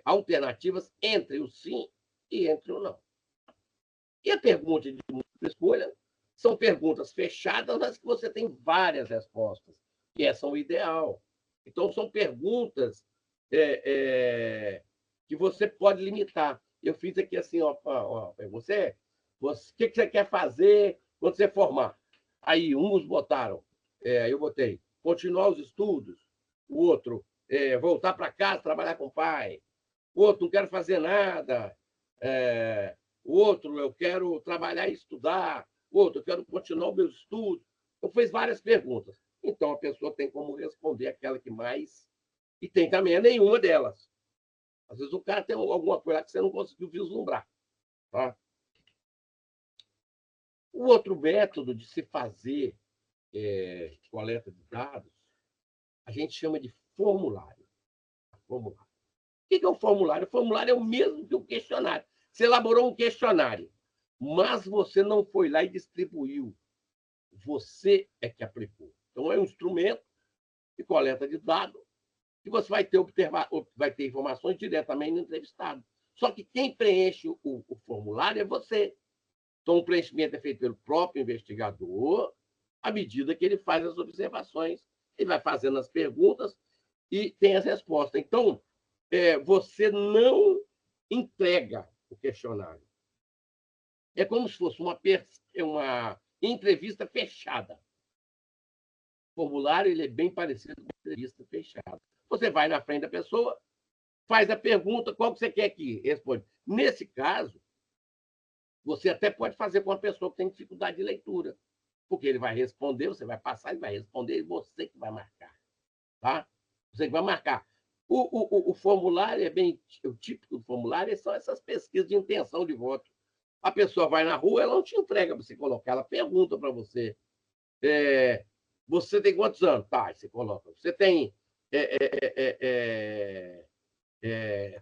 alternativas entre o sim e entre o não. E a pergunta de múltipla escolha são perguntas fechadas, mas que você tem várias respostas, que essa é o ideal. Então, são perguntas que você pode limitar. Eu fiz aqui assim, você, o que você quer fazer quando você formar? Aí, uns botaram, eu botei, continuar os estudos, o outro, voltar para casa, trabalhar com o pai, o outro, não quero fazer nada, o outro, eu quero trabalhar e estudar, o outro, eu quero continuar os meus estudos. Eu fiz várias perguntas. Então, a pessoa tem como responder aquela que mais... E tem também a nenhuma delas. Às vezes o cara tem alguma coisa que você não conseguiu vislumbrar. Tá? O outro método de se fazer coleta de dados, a gente chama de formulário. Formulário. O que é o formulário? O formulário é o mesmo que o questionário. Você elaborou um questionário, mas você não foi lá e distribuiu. Você é que aplicou. Então, é um instrumento de coleta de dados que você vai ter informações diretamente no entrevistado. Só que quem preenche o formulário é você. Então, o preenchimento é feito pelo próprio investigador, à medida que ele faz as observações, ele vai fazendo as perguntas e tem as respostas. Então, você não entrega o questionário. É como se fosse uma entrevista fechada. O formulário ele é bem parecido com uma entrevista fechada. Você vai na frente da pessoa, faz a pergunta, qual que você quer que responda. Nesse caso, você até pode fazer com uma pessoa que tem dificuldade de leitura, porque ele vai responder, você vai passar, ele vai responder, e você que vai marcar. Tá? Você que vai marcar. O formulário é bem... O típico do formulário são essas pesquisas de intenção de voto. A pessoa vai na rua, ela não te entrega para você colocar, ela pergunta para você. Você tem quantos anos? Tá, aí você coloca. Você tem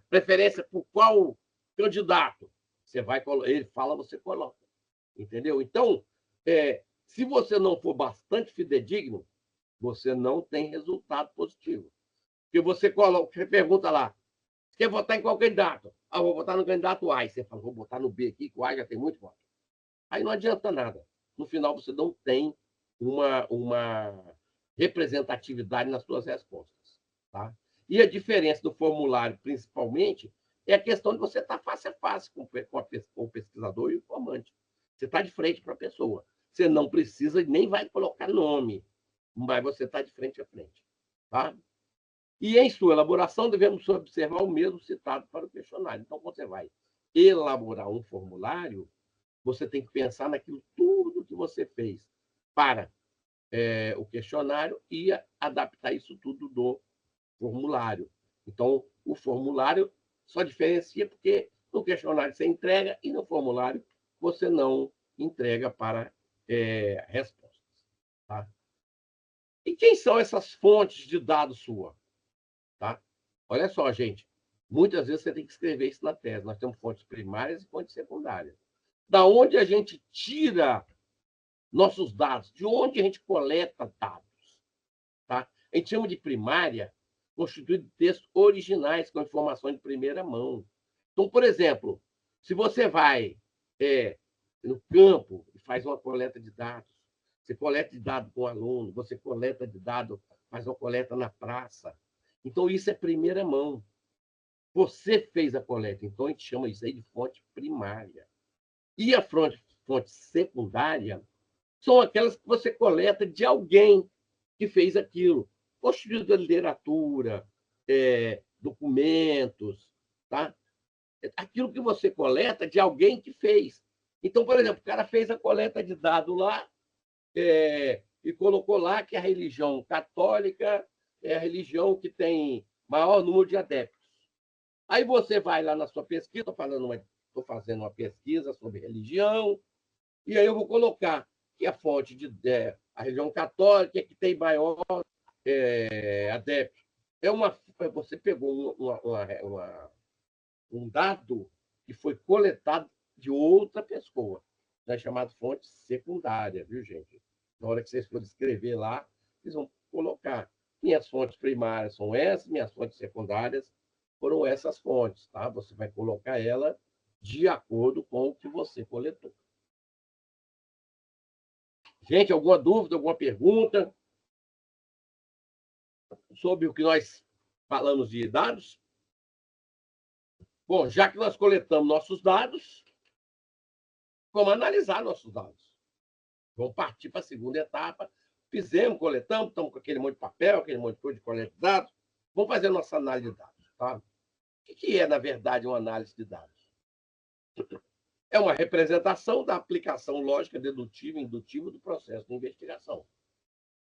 preferência por qual candidato? Você vai, ele fala, você coloca. Entendeu? Então, se você não for bastante fidedigno, você não tem resultado positivo. Porque você pergunta lá, você quer votar em qual candidato? Ah, vou votar no candidato A. E você fala, vou botar no B aqui, que o A já tem muito voto. Aí não adianta nada. No final, você não tem uma representatividade nas suas respostas. Tá? E a diferença do formulário, principalmente, é a questão de você estar face a face com o pesquisador e o informante. Você está de frente para a pessoa. Você não precisa nem vai colocar nome, mas você está de frente a frente. Tá? E em sua elaboração, devemos observar o mesmo citado para o questionário. Então, quando você vai elaborar um formulário, você tem que pensar naquilo tudo que você fez para o questionário e adaptar isso tudo do formulário. Então, o formulário só diferencia porque no questionário você entrega e no formulário você não entrega para respostas. Tá? E quem são essas fontes de dados sua? Tá? Olha só, gente. Muitas vezes você tem que escrever isso na tese. Nós temos fontes primárias e fontes secundárias. Da onde a gente tira nossos dados? De onde a gente coleta dados? Tá? A gente chama de primária, constituído de textos originais com informações de primeira mão. Então, por exemplo, se você vai no campo e faz uma coleta de dados, você coleta de dados com o aluno, você coleta de dados, faz uma coleta na praça. Então, isso é primeira mão. Você fez a coleta, então a gente chama isso aí de fonte primária. E a fonte secundária são aquelas que você coleta de alguém que fez aquilo. Constituído da literatura, documentos, tá? Aquilo que você coleta de alguém que fez. Então, por exemplo, o cara fez a coleta de dados lá e colocou lá que a religião católica é a religião que tem maior número de adeptos. Aí você vai lá na sua pesquisa, estou fazendo uma pesquisa sobre religião, e aí eu vou colocar que a fonte a religião católica é que tem maior adepto. Você pegou um dado que foi coletado de outra pessoa, né, chamado fonte secundária, viu, gente? Na hora que vocês forem escrever lá, vocês vão colocar. Minhas fontes primárias são essas, minhas fontes secundárias foram essas fontes, tá? Você vai colocar ela de acordo com o que você coletou. Gente, alguma dúvida, alguma pergunta sobre o que nós falamos de dados? Bom, já que nós coletamos nossos dados, vamos analisar nossos dados. Vamos partir para a segunda etapa. Coletamos, estamos com aquele monte de papel, aquele monte de coisa de coleta de dados. Vamos fazer a nossa análise de dados. Tá? O que é, na verdade, uma análise de dados? É uma representação da aplicação lógica dedutiva e indutiva do processo de investigação.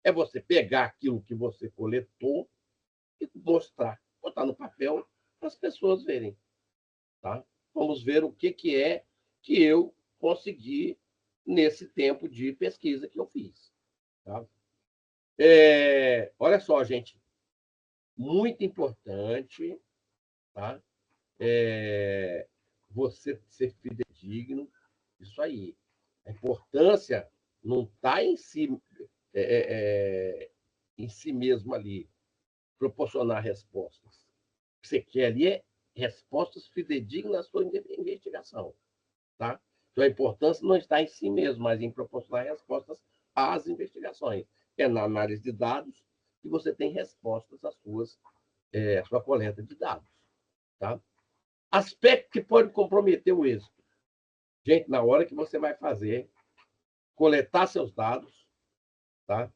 É você pegar aquilo que você coletou e mostrar, botar no papel para as pessoas verem. Tá? Vamos ver o que é que eu consegui nesse tempo de pesquisa que eu fiz. Tá? Olha só, gente, muito importante, tá? Você ser fidedigno, disso aí. A importância não está em si mesmo ali, proporcionar respostas. O que você quer ali é respostas fidedignas à sua investigação. Tá? Então, a importância não está em si mesmo, mas em proporcionar respostas às investigações. É na análise de dados que você tem respostas à sua coleta de dados. Tá? Aspecto que pode comprometer o êxito. Gente, na hora que você vai coletar seus dados, tá?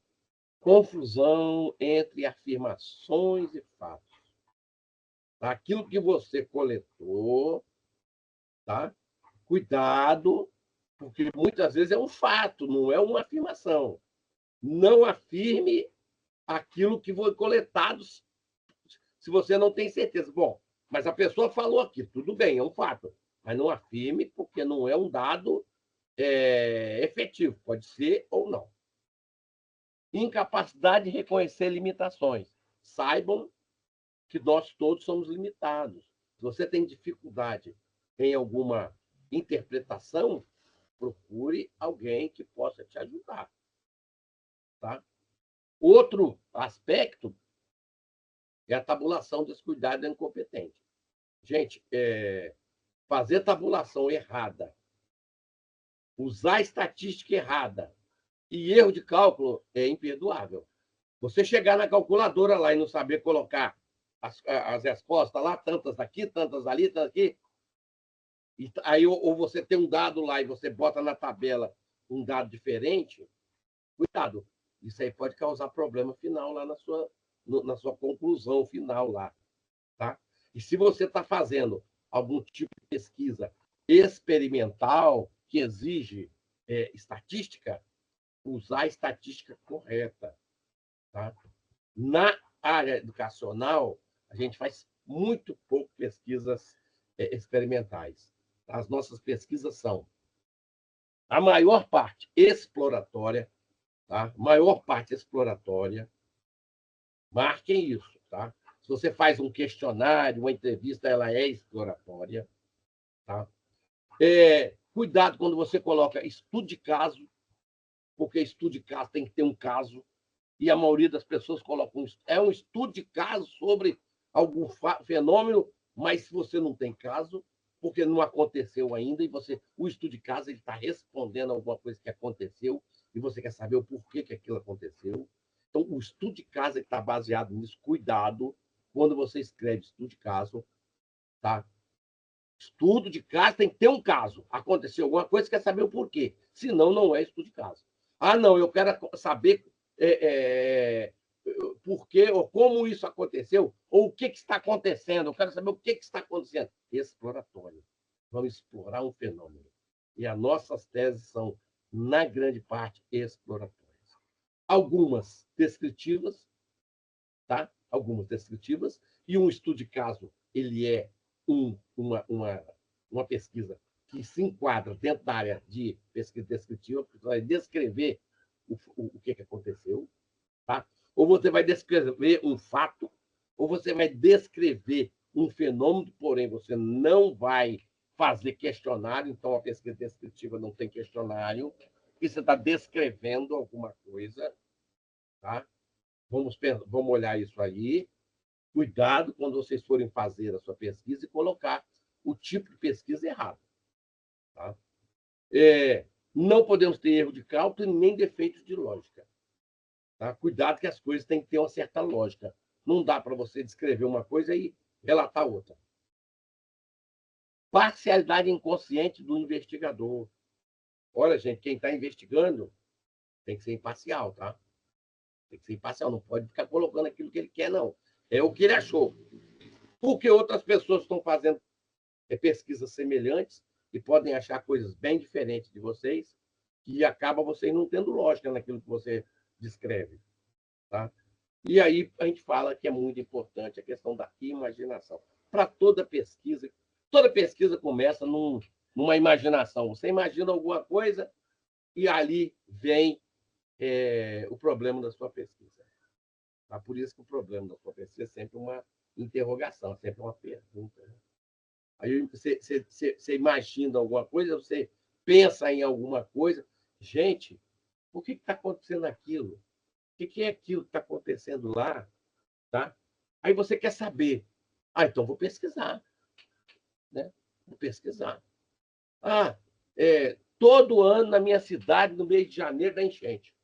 Confusão entre afirmações e fatos. Tá? Aquilo que você coletou, tá? Cuidado, porque muitas vezes é um fato, não é uma afirmação. Não afirme aquilo que foi coletado se você não tem certeza. Bom, mas a pessoa falou aqui, tudo bem, é um fato. Mas não afirme, porque não é um dado efetivo. Pode ser ou não. Incapacidade de reconhecer limitações. Saibam que nós todos somos limitados. Se você tem dificuldade em alguma interpretação, procure alguém que possa te ajudar. Tá? Outro aspecto é a tabulação descuidada e incompetente. Gente, fazer tabulação errada, usar estatística errada e erro de cálculo é imperdoável. Você chegar na calculadora lá e não saber colocar as respostas lá, tantas aqui, tantas ali, tantas aqui, e aí ou você tem um dado lá e você bota na tabela um dado diferente, cuidado, isso aí pode causar problema final lá na sua conclusão final lá, tá? E se você está fazendo algum tipo de pesquisa experimental que exige estatística, usar a estatística correta, tá? Na área educacional, a gente faz muito pouco pesquisas experimentais. As nossas pesquisas são, a maior parte, exploratória, tá? Maior parte exploratória. Marquem isso, tá? Se você faz um questionário, uma entrevista, ela é exploratória, tá? Cuidado quando você coloca estudo de caso, porque estudo de caso tem que ter um caso, e a maioria das pessoas colocam um estudo de caso sobre algum fenômeno, mas se você não tem caso, porque não aconteceu ainda, e o estudo de caso está respondendo a alguma coisa que aconteceu, e você quer saber o porquê que aquilo aconteceu. Então, o estudo de caso está baseado nisso. Cuidado quando você escreve estudo de caso. Tá? Estudo de caso tem que ter um caso. Aconteceu alguma coisa, você quer saber o porquê. Senão, não é estudo de caso. Ah, não, eu quero saber por quê ou como isso aconteceu, ou o que está acontecendo. Eu quero saber o que está acontecendo. Exploratório. Vamos explorar um fenômeno. E as nossas teses são, na grande parte, exploratórias. Algumas descritivas, tá? Algumas descritivas, e um estudo de caso, ele é uma pesquisa que se enquadra dentro da área de pesquisa descritiva, porque vai descrever o que aconteceu, tá? Ou você vai descrever um fato, ou você vai descrever um fenômeno, porém você não vai fazer questionário, então a pesquisa descritiva não tem questionário, e você está descrevendo alguma coisa, tá? Vamos olhar isso aí. Cuidado quando vocês forem fazer a sua pesquisa e colocar o tipo de pesquisa errado. Tá? Não podemos ter erro de cálculo e nem defeitos de lógica. Tá? Cuidado que as coisas têm que ter uma certa lógica. Não dá para você descrever uma coisa e relatar outra. Parcialidade inconsciente do investigador. Olha, gente, quem está investigando tem que ser imparcial, tá? Tem que ser imparcial, não pode ficar colocando aquilo que ele quer, não. É o que ele achou. Porque outras pessoas estão fazendo pesquisas semelhantes e podem achar coisas bem diferentes de vocês e acaba vocês não tendo lógica naquilo que você descreve. Tá? E aí a gente fala que é muito importante a questão da imaginação. Para toda pesquisa começa numa imaginação. Você imagina alguma coisa e ali vem o problema da sua pesquisa. Tá? Por isso que o problema da sua pesquisa é sempre uma interrogação, sempre uma pergunta. Aí você imagina alguma coisa, você pensa em alguma coisa. Gente, por que está acontecendo aquilo? O que é aquilo que está acontecendo lá? Tá? Aí você quer saber. Então vou pesquisar. Né? Vou pesquisar. Todo ano na minha cidade, no mês de janeiro, da enchente.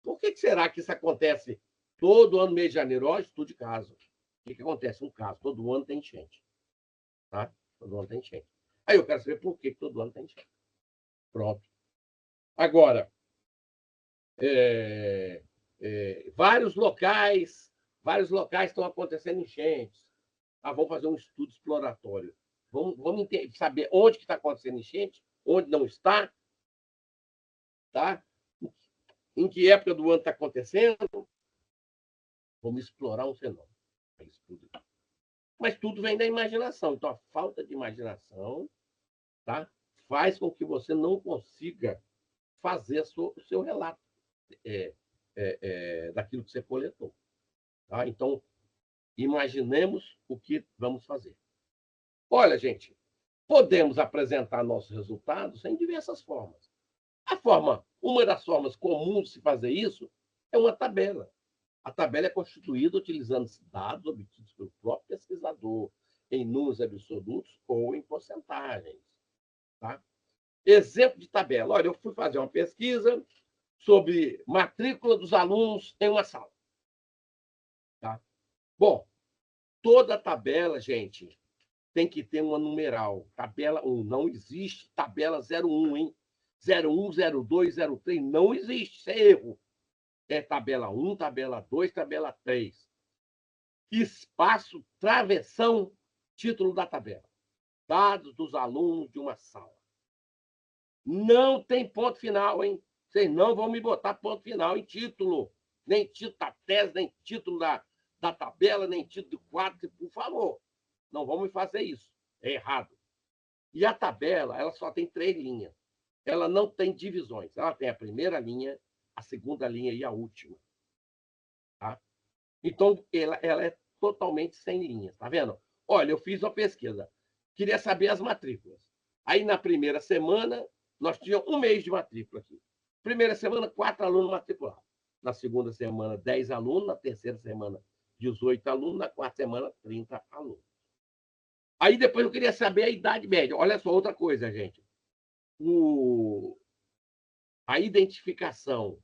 Por que será que isso acontece todo ano, no mês de janeiro? Ó, estudo de caso. O que acontece? Um caso. Todo ano tem enchente. Tá? Todo ano tem enchente. Aí eu quero saber por que todo ano tem enchente. Pronto. Agora, vários locais estão acontecendo enchentes. Vamos fazer um estudo exploratório. Vamos saber onde que está acontecendo enchente, onde não está, tá? Em que época do ano está acontecendo. Vamos explorar um fenômeno. Mas tudo vem da imaginação. Então, a falta de imaginação, tá, faz com que você não consiga fazer o seu relato daquilo que você coletou. Tá? Então, imaginemos o que vamos fazer. Olha, gente, podemos apresentar nossos resultados em diversas formas. Uma das formas comuns de se fazer isso é uma tabela. A tabela é constituída utilizando dados obtidos pelo próprio pesquisador em números absolutos ou em porcentagens. Tá? Exemplo de tabela. Olha, eu fui fazer uma pesquisa sobre matrícula dos alunos em uma sala. Tá? Bom, toda tabela, gente, tem que ter uma numeral. Tabela 1. Não existe tabela 01, hein? 01, 02, 03. Não existe. Isso é erro. É tabela 1, tabela 2, tabela 3. Espaço, travessão, título da tabela. Dados dos alunos de uma sala. Não tem ponto final, hein? Vocês não vão me botar ponto final em título. Nem título da tese, nem título da tabela, nem título do quadro, por favor. Não vamos fazer isso. É errado. E a tabela, ela só tem 3 linhas. Ela não tem divisões. Ela tem a primeira linha, a segunda linha e a última. Tá? Então, ela é totalmente sem linhas. Tá vendo? Olha, eu fiz uma pesquisa. Queria saber as matrículas. Aí, na primeira semana, nós tínhamos um mês de matrícula aqui. Primeira semana, 4 alunos matriculados. Na segunda semana, 10 alunos. Na terceira semana, 18 alunos. Na quarta semana, 30 alunos. Aí, depois, eu queria saber a idade média. Olha só outra coisa, gente. A identificação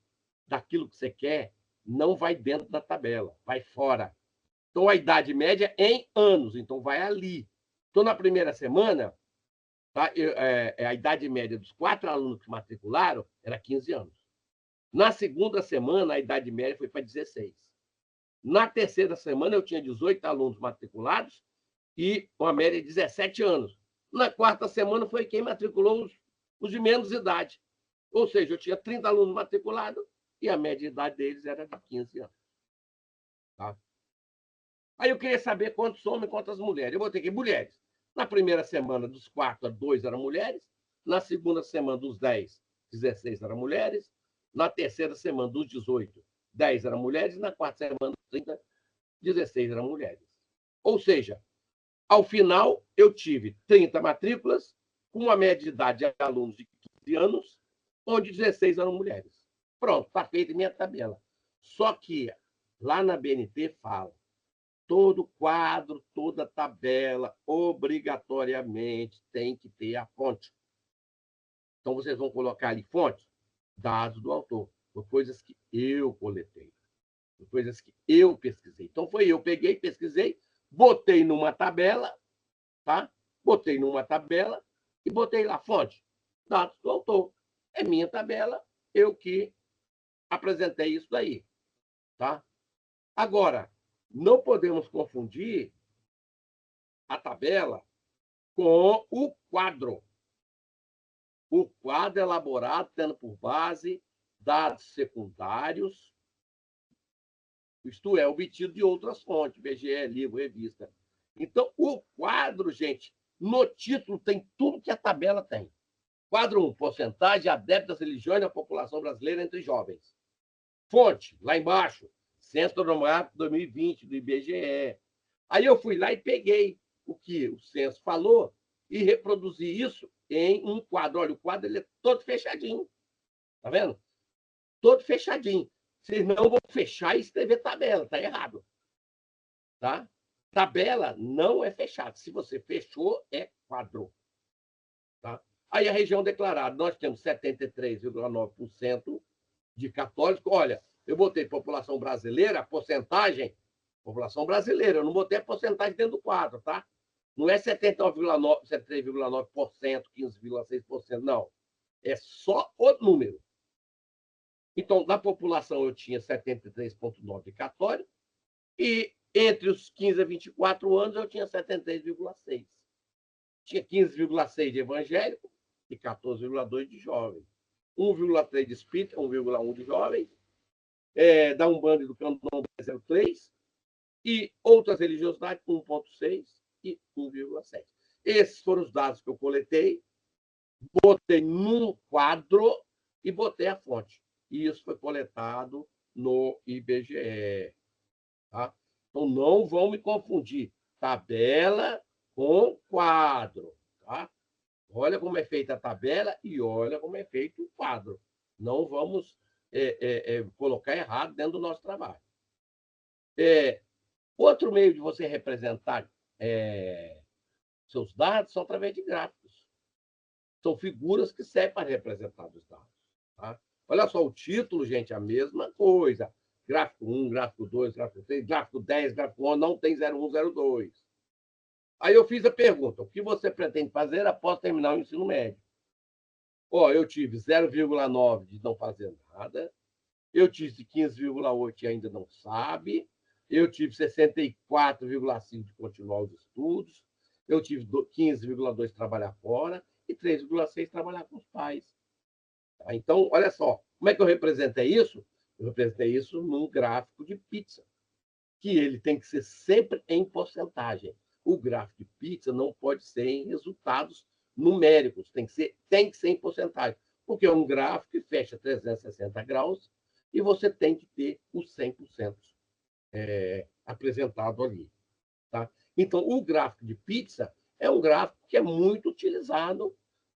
daquilo que você quer não vai dentro da tabela, vai fora. Então, a idade média é em anos, então vai ali. Então, na primeira semana, tá, a idade média dos 4 alunos que matricularam era 15 anos. Na segunda semana, a idade média foi para 16. Na terceira semana, eu tinha 18 alunos matriculados e uma média de 17 anos. Na quarta semana, foi quem matriculou os de menos idade. Ou seja, eu tinha 30 alunos matriculados e a média de idade deles era de 15 anos. Tá? Aí eu queria saber quantos homens e quantas mulheres. Eu botei aqui mulheres. Na primeira semana, dos 4 a 2 eram mulheres. Na segunda semana, dos 10, 16 eram mulheres. Na terceira semana, dos 18, 10 eram mulheres. Na quarta semana, dos 30, 16 eram mulheres. Ou seja, ao final, eu tive 30 matrículas, com uma média de idade de alunos de 15 anos, onde 16 eram mulheres. Pronto, está feita minha tabela. Só que lá na BNT fala, todo quadro, toda tabela, obrigatoriamente tem que ter a fonte. Então, vocês vão colocar ali fonte, dados do autor, por coisas que eu coletei, por coisas que eu pesquisei. Então, eu peguei, pesquisei, botei numa tabela, tá? Botei numa tabela e botei lá fonte, dados do autor. É minha tabela, eu que apresentei isso daí, tá? Agora, não podemos confundir a tabela com o quadro. O quadro é elaborado tendo por base dados secundários, isto é, obtido de outras fontes, BGE, livro, revista. Então, o quadro, gente, no título tem tudo que a tabela tem. Quadro 1, porcentagem adeptos das religiões da população brasileira entre jovens. Fonte, lá embaixo, Censo Demográfico 2020, do IBGE. Aí eu fui lá e peguei o que o censo falou e reproduzir isso em um quadro. Olha, o quadro ele é todo fechadinho. Tá vendo? Todo fechadinho. Vocês não vão fechar e escrever tabela, tá errado. Tá? Tabela não é fechada. Se você fechou, é quadro. Tá? Aí a região declarada, nós temos 73,9% de católicos. Olha, eu botei população brasileira, a porcentagem, população brasileira, eu não botei a porcentagem dentro do quadro, tá? Não é 79,9%, 73,9%, 15,6%, não. É só o número. Então, na população, eu tinha 73,9% de católico, e entre os 15 a 24 anos, eu tinha 73,6%. Tinha 15,6% de evangélico e 14,2% de jovem. 1,3% de espírita, 1,1% de jovem, da Umbanda e do Candomblé 0,3%, e outras religiosidades 1,6% e 1,7%. Esses foram os dados que eu coletei, botei num quadro e botei a fonte. E isso foi coletado no IBGE. Tá? Então, não vão me confundir tabela com quadro. Tá? Olha como é feita a tabela e olha como é feito o quadro. Não vamos colocar errado dentro do nosso trabalho. Outro meio de você representar seus dados são através de gráficos. São figuras que servem para representar os dados. Tá? Olha só, o título, gente, é a mesma coisa. Gráfico 1, gráfico 2, gráfico 3, gráfico 10, gráfico 11, não tem 01, 02. Aí eu fiz a pergunta: o que você pretende fazer após terminar o ensino médio? Eu tive 0,9 de não fazer nada, eu tive 15,8 e ainda não sabe, eu tive 64,5 de continuar os estudos, eu tive 15,2 trabalhar fora e 3,6 trabalhar com os pais. Tá? Então, olha só, como é que eu representei isso? Eu representei isso num gráfico de pizza, que ele tem que ser sempre em porcentagem. O gráfico de pizza não pode ser em resultados numéricos, tem que ser em porcentagem, porque é um gráfico que fecha 360 graus e você tem que ter os 100% apresentado ali. Tá? Então, o gráfico de pizza é um gráfico que é muito utilizado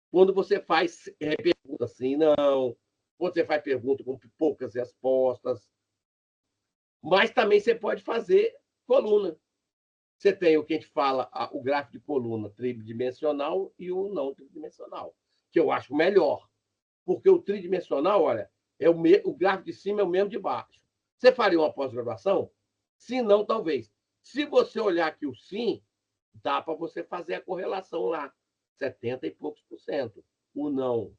quando você faz pergunta assim, não, quando você faz pergunta com poucas respostas, mas também você pode fazer coluna. Você tem o que a gente fala, o gráfico de coluna tridimensional e o não tridimensional, que eu acho melhor. Porque o tridimensional, olha, o gráfico de cima é o mesmo de baixo. Você faria uma pós-graduação? Se não, talvez. Se você olhar aqui o sim, dá para você fazer a correlação lá, 70 e poucos por cento. O não,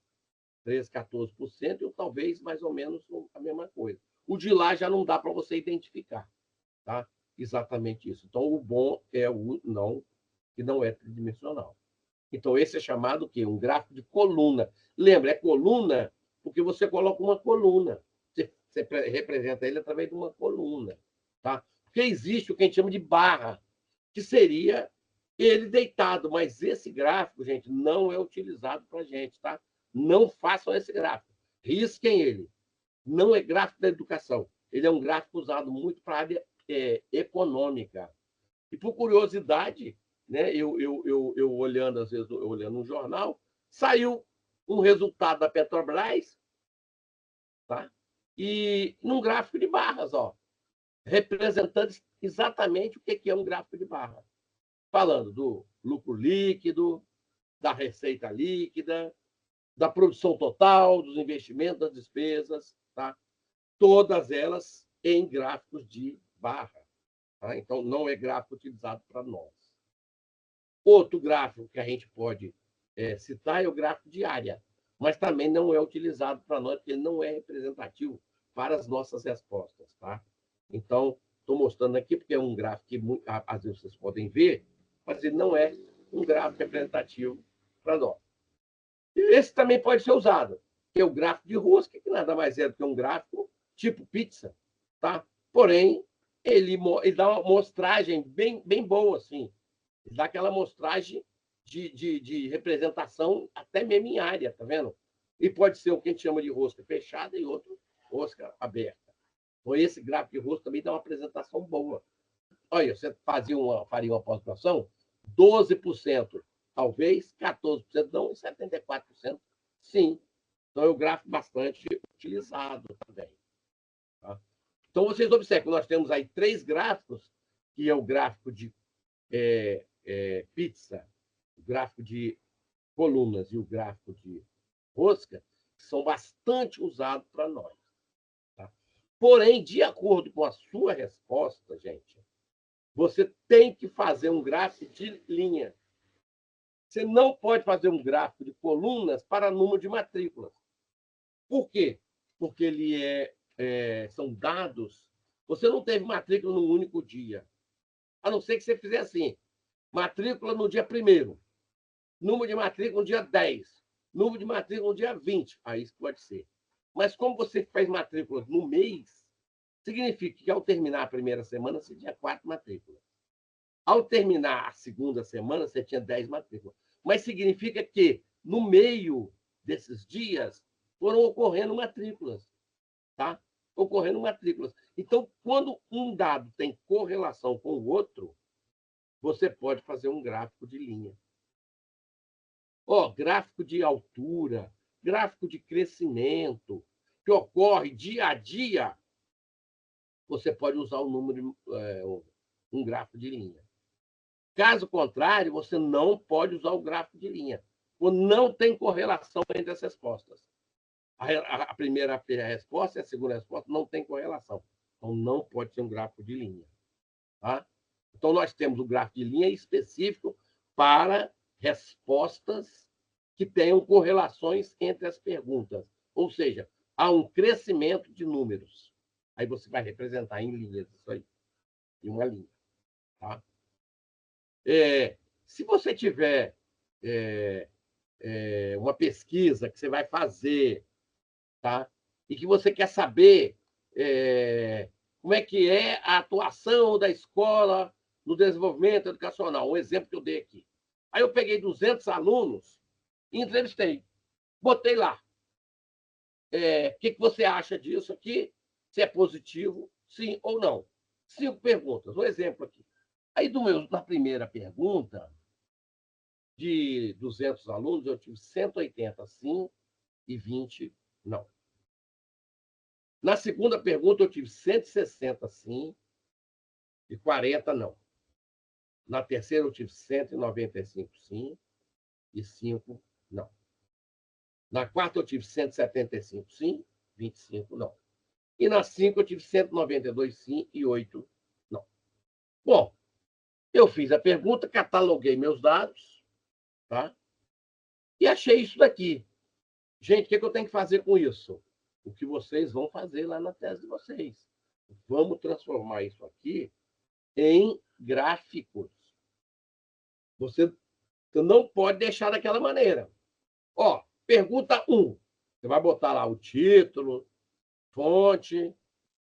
13, 14%, e o talvez mais ou menos a mesma coisa. O de lá já não dá para você identificar. Tá? Exatamente isso. Então, o bom é o não, que não é tridimensional. Então, esse é chamado o quê? Um gráfico de coluna. Lembra, é coluna porque você coloca uma coluna. Você representa ele através de uma coluna. Tá? Porque existe o que a gente chama de barra, que seria ele deitado. Mas esse gráfico, gente, não é utilizado para a gente. Tá? Não façam esse gráfico. Risquem ele. Não é gráfico da educação. Ele é um gráfico usado muito para a área econômica. E, por curiosidade, né, eu olhando, às vezes, olhando um jornal, saiu um resultado da Petrobras, tá? E num gráfico de barras, representando exatamente o que é um gráfico de barra. Falando do lucro líquido, da receita líquida, da produção total, dos investimentos, das despesas, tá? Todas elas em gráficos de barra. Tá? Então, não é gráfico utilizado para nós. Outro gráfico que a gente pode citar é o gráfico de área, mas também não é utilizado para nós, porque ele não é representativo para as nossas respostas. Tá? Então, estou mostrando aqui, porque é um gráfico que às vezes vocês podem ver, mas ele não é um gráfico representativo para nós. E esse também pode ser usado, que é o gráfico de rosca, que nada mais é do que um gráfico tipo pizza. Tá? Porém, ele dá uma mostragem bem boa, assim. Ele dá aquela mostragem de representação até mesmo em área, tá vendo? E pode ser o que a gente chama de rosca fechada e outro rosca aberta. Então, esse gráfico de rosca também dá uma apresentação boa. Olha, você faria uma pós-graduação, 12% talvez, 14% não, e 74% sim. Então, é um gráfico bastante utilizado também. Tá? Então, vocês observam que nós temos aí 3 gráficos, que é o gráfico de pizza, o gráfico de colunas e o gráfico de rosca, que são bastante usados para nós. Tá? Porém, de acordo com a sua resposta, gente, você tem que fazer um gráfico de linha. Você não pode fazer um gráfico de colunas para número de matrículas. Por quê? Porque ele são dados. Você não teve matrícula num único dia. A não ser que você fizer assim: matrícula no dia 1º, número de matrícula no dia 10, número de matrícula no dia 20. Aí isso pode ser. Mas como você faz matrículas no mês, significa que ao terminar a primeira semana, você tinha 4 matrículas. Ao terminar a segunda semana, você tinha 10 matrículas. Mas significa que, no meio desses dias, foram ocorrendo matrículas. Tá? Ocorrendo matrículas. Então, quando um dado tem correlação com o outro, você pode fazer um gráfico de linha. Gráfico de altura, gráfico de crescimento, que ocorre dia a dia, você pode usar o número, um gráfico de linha. Caso contrário, você não pode usar o gráfico de linha, porque não tem correlação entre as respostas. A primeira resposta e a segunda resposta não tem correlação. Então, não pode ser um gráfico de linha. Tá? Então, nós temos o gráfico de linha específico para respostas que tenham correlações entre as perguntas. Ou seja, há um crescimento de números. Aí você vai representar em linhas isso aí, em uma linha. Tá? Se você tiver uma pesquisa que você vai fazer, tá? E que você quer saber como é que é a atuação da escola no desenvolvimento educacional, um exemplo que eu dei aqui. Aí eu peguei 200 alunos e entrevistei, botei lá. O que você acha disso aqui? Se é positivo, sim ou não. 5 perguntas, um exemplo aqui. Aí, na primeira pergunta, de 200 alunos, eu tive 180 sim e 20 não. Na segunda pergunta, eu tive 160 sim e 40 não. Na terceira, eu tive 195 sim e 5 não. Na quarta, eu tive 175 sim, 25 não. E na 5, eu tive 192 sim e 8 não. Bom, eu fiz a pergunta, cataloguei meus dados, tá? E achei isso daqui. Gente, o que eu tenho que fazer com isso? O que vocês vão fazer lá na tese de vocês. Vamos transformar isso aqui em gráficos. Você não pode deixar daquela maneira. Pergunta 1. Você vai botar lá o título, fonte,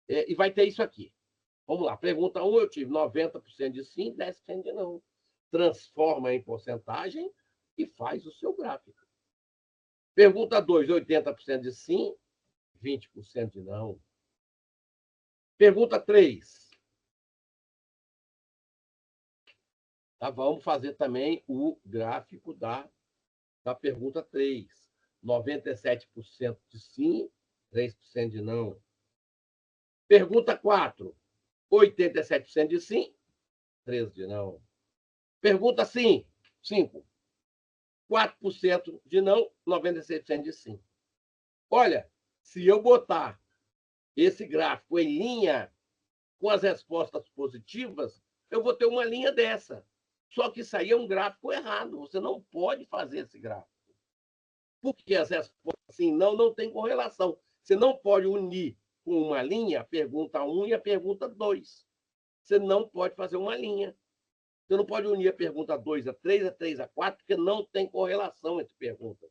e vai ter isso aqui. Vamos lá. Pergunta 1, eu tive 90% de sim, 10% de não. Transforma em porcentagem e faz o seu gráfico. Pergunta 2, 80% de sim, 20% de não. Pergunta 3. Tá, vamos fazer também o gráfico da pergunta 3. 97% de sim, 3% de não. Pergunta 4. 87% de sim, 13% de não. Pergunta 5. 4% de não, 96% de sim. Olha, se eu botar esse gráfico em linha com as respostas positivas, eu vou ter uma linha dessa. Só que isso aí é um gráfico errado. Você não pode fazer esse gráfico. Porque as respostas assim não tem correlação. Você não pode unir com uma linha a pergunta 1 e a pergunta 2. Você não pode fazer uma linha. Você não pode unir a pergunta 2 a 3, a 3 a 4, porque não tem correlação entre perguntas.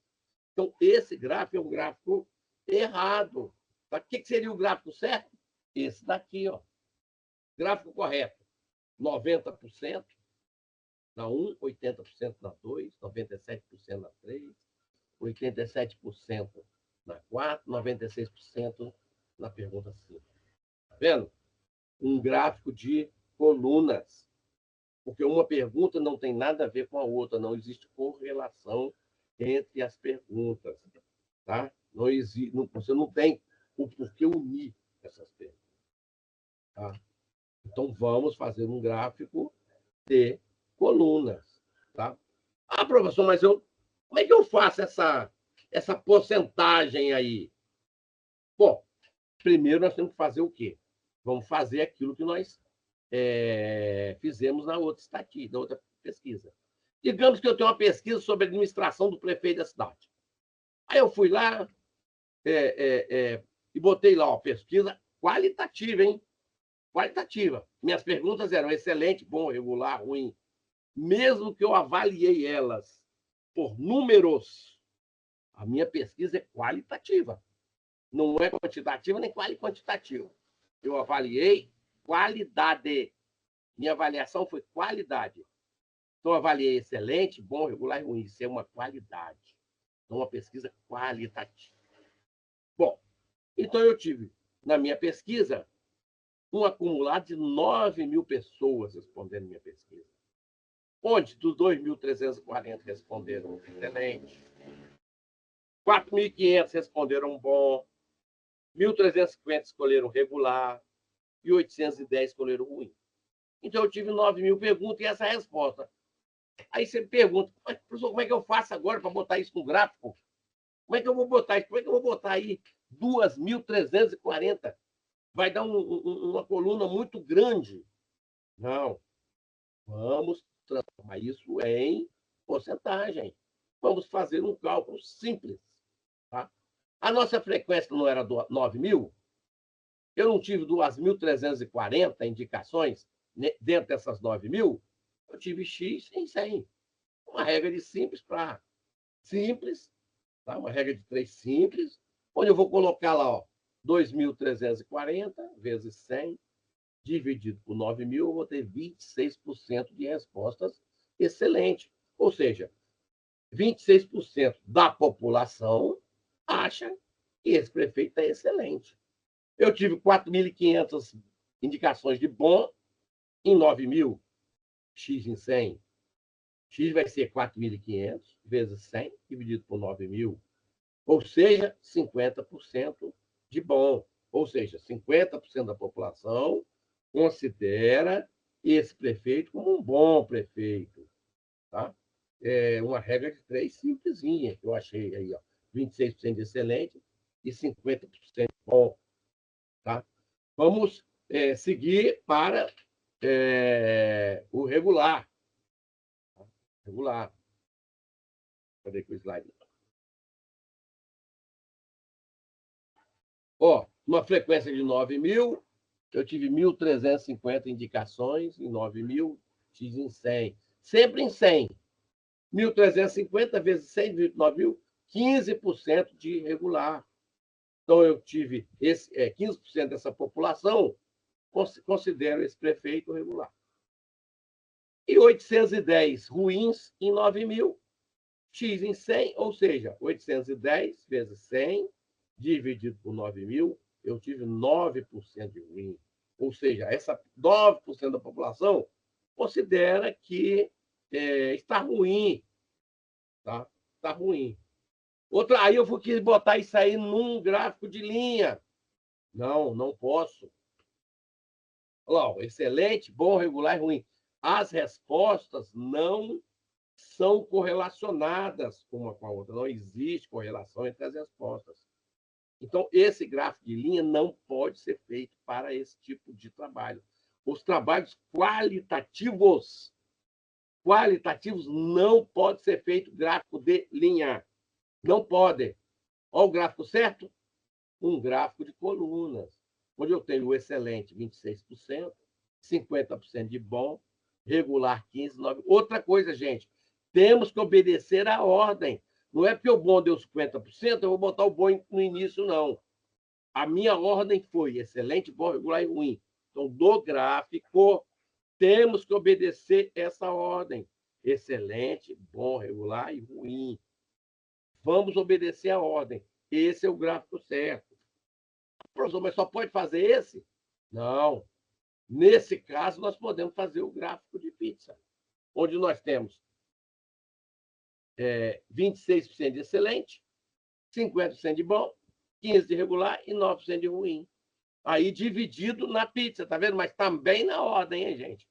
Então, esse gráfico é um gráfico errado. O que seria o gráfico certo? Esse daqui, ó. Gráfico correto. 90% na 1, 80% na 2, 97% na 3, 87% na 4, 96% na pergunta 5. Tá vendo? Um gráfico de colunas. Porque uma pergunta não tem nada a ver com a outra, não existe correlação entre as perguntas. Tá? Não existe, você não tem o porquê unir essas perguntas. Tá? Então, vamos fazer um gráfico de colunas. Tá? Ah, professor, mas como é que eu faço essa porcentagem aí? Bom, primeiro nós temos que fazer o quê? Vamos fazer aquilo que nós fizemos na outra pesquisa. Digamos que eu tenho uma pesquisa sobre a administração do prefeito da cidade. Aí eu fui lá e botei lá, ó, pesquisa qualitativa, hein? Qualitativa. Minhas perguntas eram excelente, bom, regular, ruim. Mesmo que eu avaliei elas por números, a minha pesquisa é qualitativa. Não é quantitativa nem quantitativa. Eu avaliei qualidade. Minha avaliação foi qualidade. Então, eu avaliei excelente, bom, regular e ruim. Isso é uma qualidade. Então, uma pesquisa qualitativa. Bom, então eu tive, na minha pesquisa, um acumulado de 9.000 pessoas respondendo minha pesquisa. Onde dos 2.340 responderam excelente, 4.500 responderam bom, 1.350 escolheram regular e 810 escolheram ruim. Então, eu tive 9.000 perguntas e essa é a resposta. Aí você me pergunta, professor, como é que eu faço agora para botar isso no gráfico? Como é que eu vou botar isso? Como é que eu vou botar aí 2.340? Vai dar uma coluna muito grande. Não. Vamos transformar isso em porcentagem. Vamos fazer um cálculo simples. Tá? A nossa frequência não era 9.000? Eu não tive 2.340 indicações dentro dessas 9.000? Eu tive X em 100. Uma regra de simples para simples, tá? Uma regra de 3 simples, onde eu vou colocar lá, ó, 2.340 vezes 100, dividido por 9.000, eu vou ter 26% de respostas excelente. Ou seja, 26% da população acha que esse prefeito é excelente. Eu tive 4.500 indicações de bom em 9.000, X em 100. X vai ser 4.500 vezes 100, dividido por 9.000. Ou seja, 50% de bom. Ou seja, 50% da população considera esse prefeito como um bom prefeito. Tá? É uma regra de 3 simplesinha que eu achei aí. Ó. 26% de excelente e 50% de bom. Tá? Vamos seguir para o regular. Regular. Cadê que o slide? Ó, uma frequência de 9.000, eu tive 1.350 indicações em 9.000, X em 100. Sempre em 100. 1.350 vezes 100 dividido por 9.000, 15% de irregular. Então, eu tive 15% dessa população considero esse prefeito regular. E 810 ruins em 9.000, X em 100, ou seja, 810 vezes 100, dividido por 9.000, eu tive 9% de ruim. Ou seja, essa 9% da população considera que está ruim. Tá? Está ruim. Aí eu quis botar isso aí num gráfico de linha. Não posso. Olha lá, excelente, bom, regular e ruim. As respostas não são correlacionadas uma com a outra. Não existe correlação entre as respostas. Então, esse gráfico de linha não pode ser feito para esse tipo de trabalho. Os trabalhos qualitativos não pode ser feito gráfico de linha. Não pode. Olha o gráfico certo? Um gráfico de colunas, onde eu tenho o excelente 26%, 50% de bom, regular 15%, 9%. Outra coisa, gente, temos que obedecer à ordem. Não é porque o bom deu 50%, eu vou botar o bom no início, não. A minha ordem foi excelente, bom, regular e ruim. Então, do gráfico, temos que obedecer essa ordem. Excelente, bom, regular e ruim. Vamos obedecer a ordem. Esse é o gráfico certo. Professor, mas só pode fazer esse? Não. Nesse caso, nós podemos fazer o gráfico de pizza. onde nós temos 26% de excelente, 50% de bom, 15% de regular e 9% de ruim. Aí dividido na pizza, tá vendo? Mas também na ordem, hein, gente?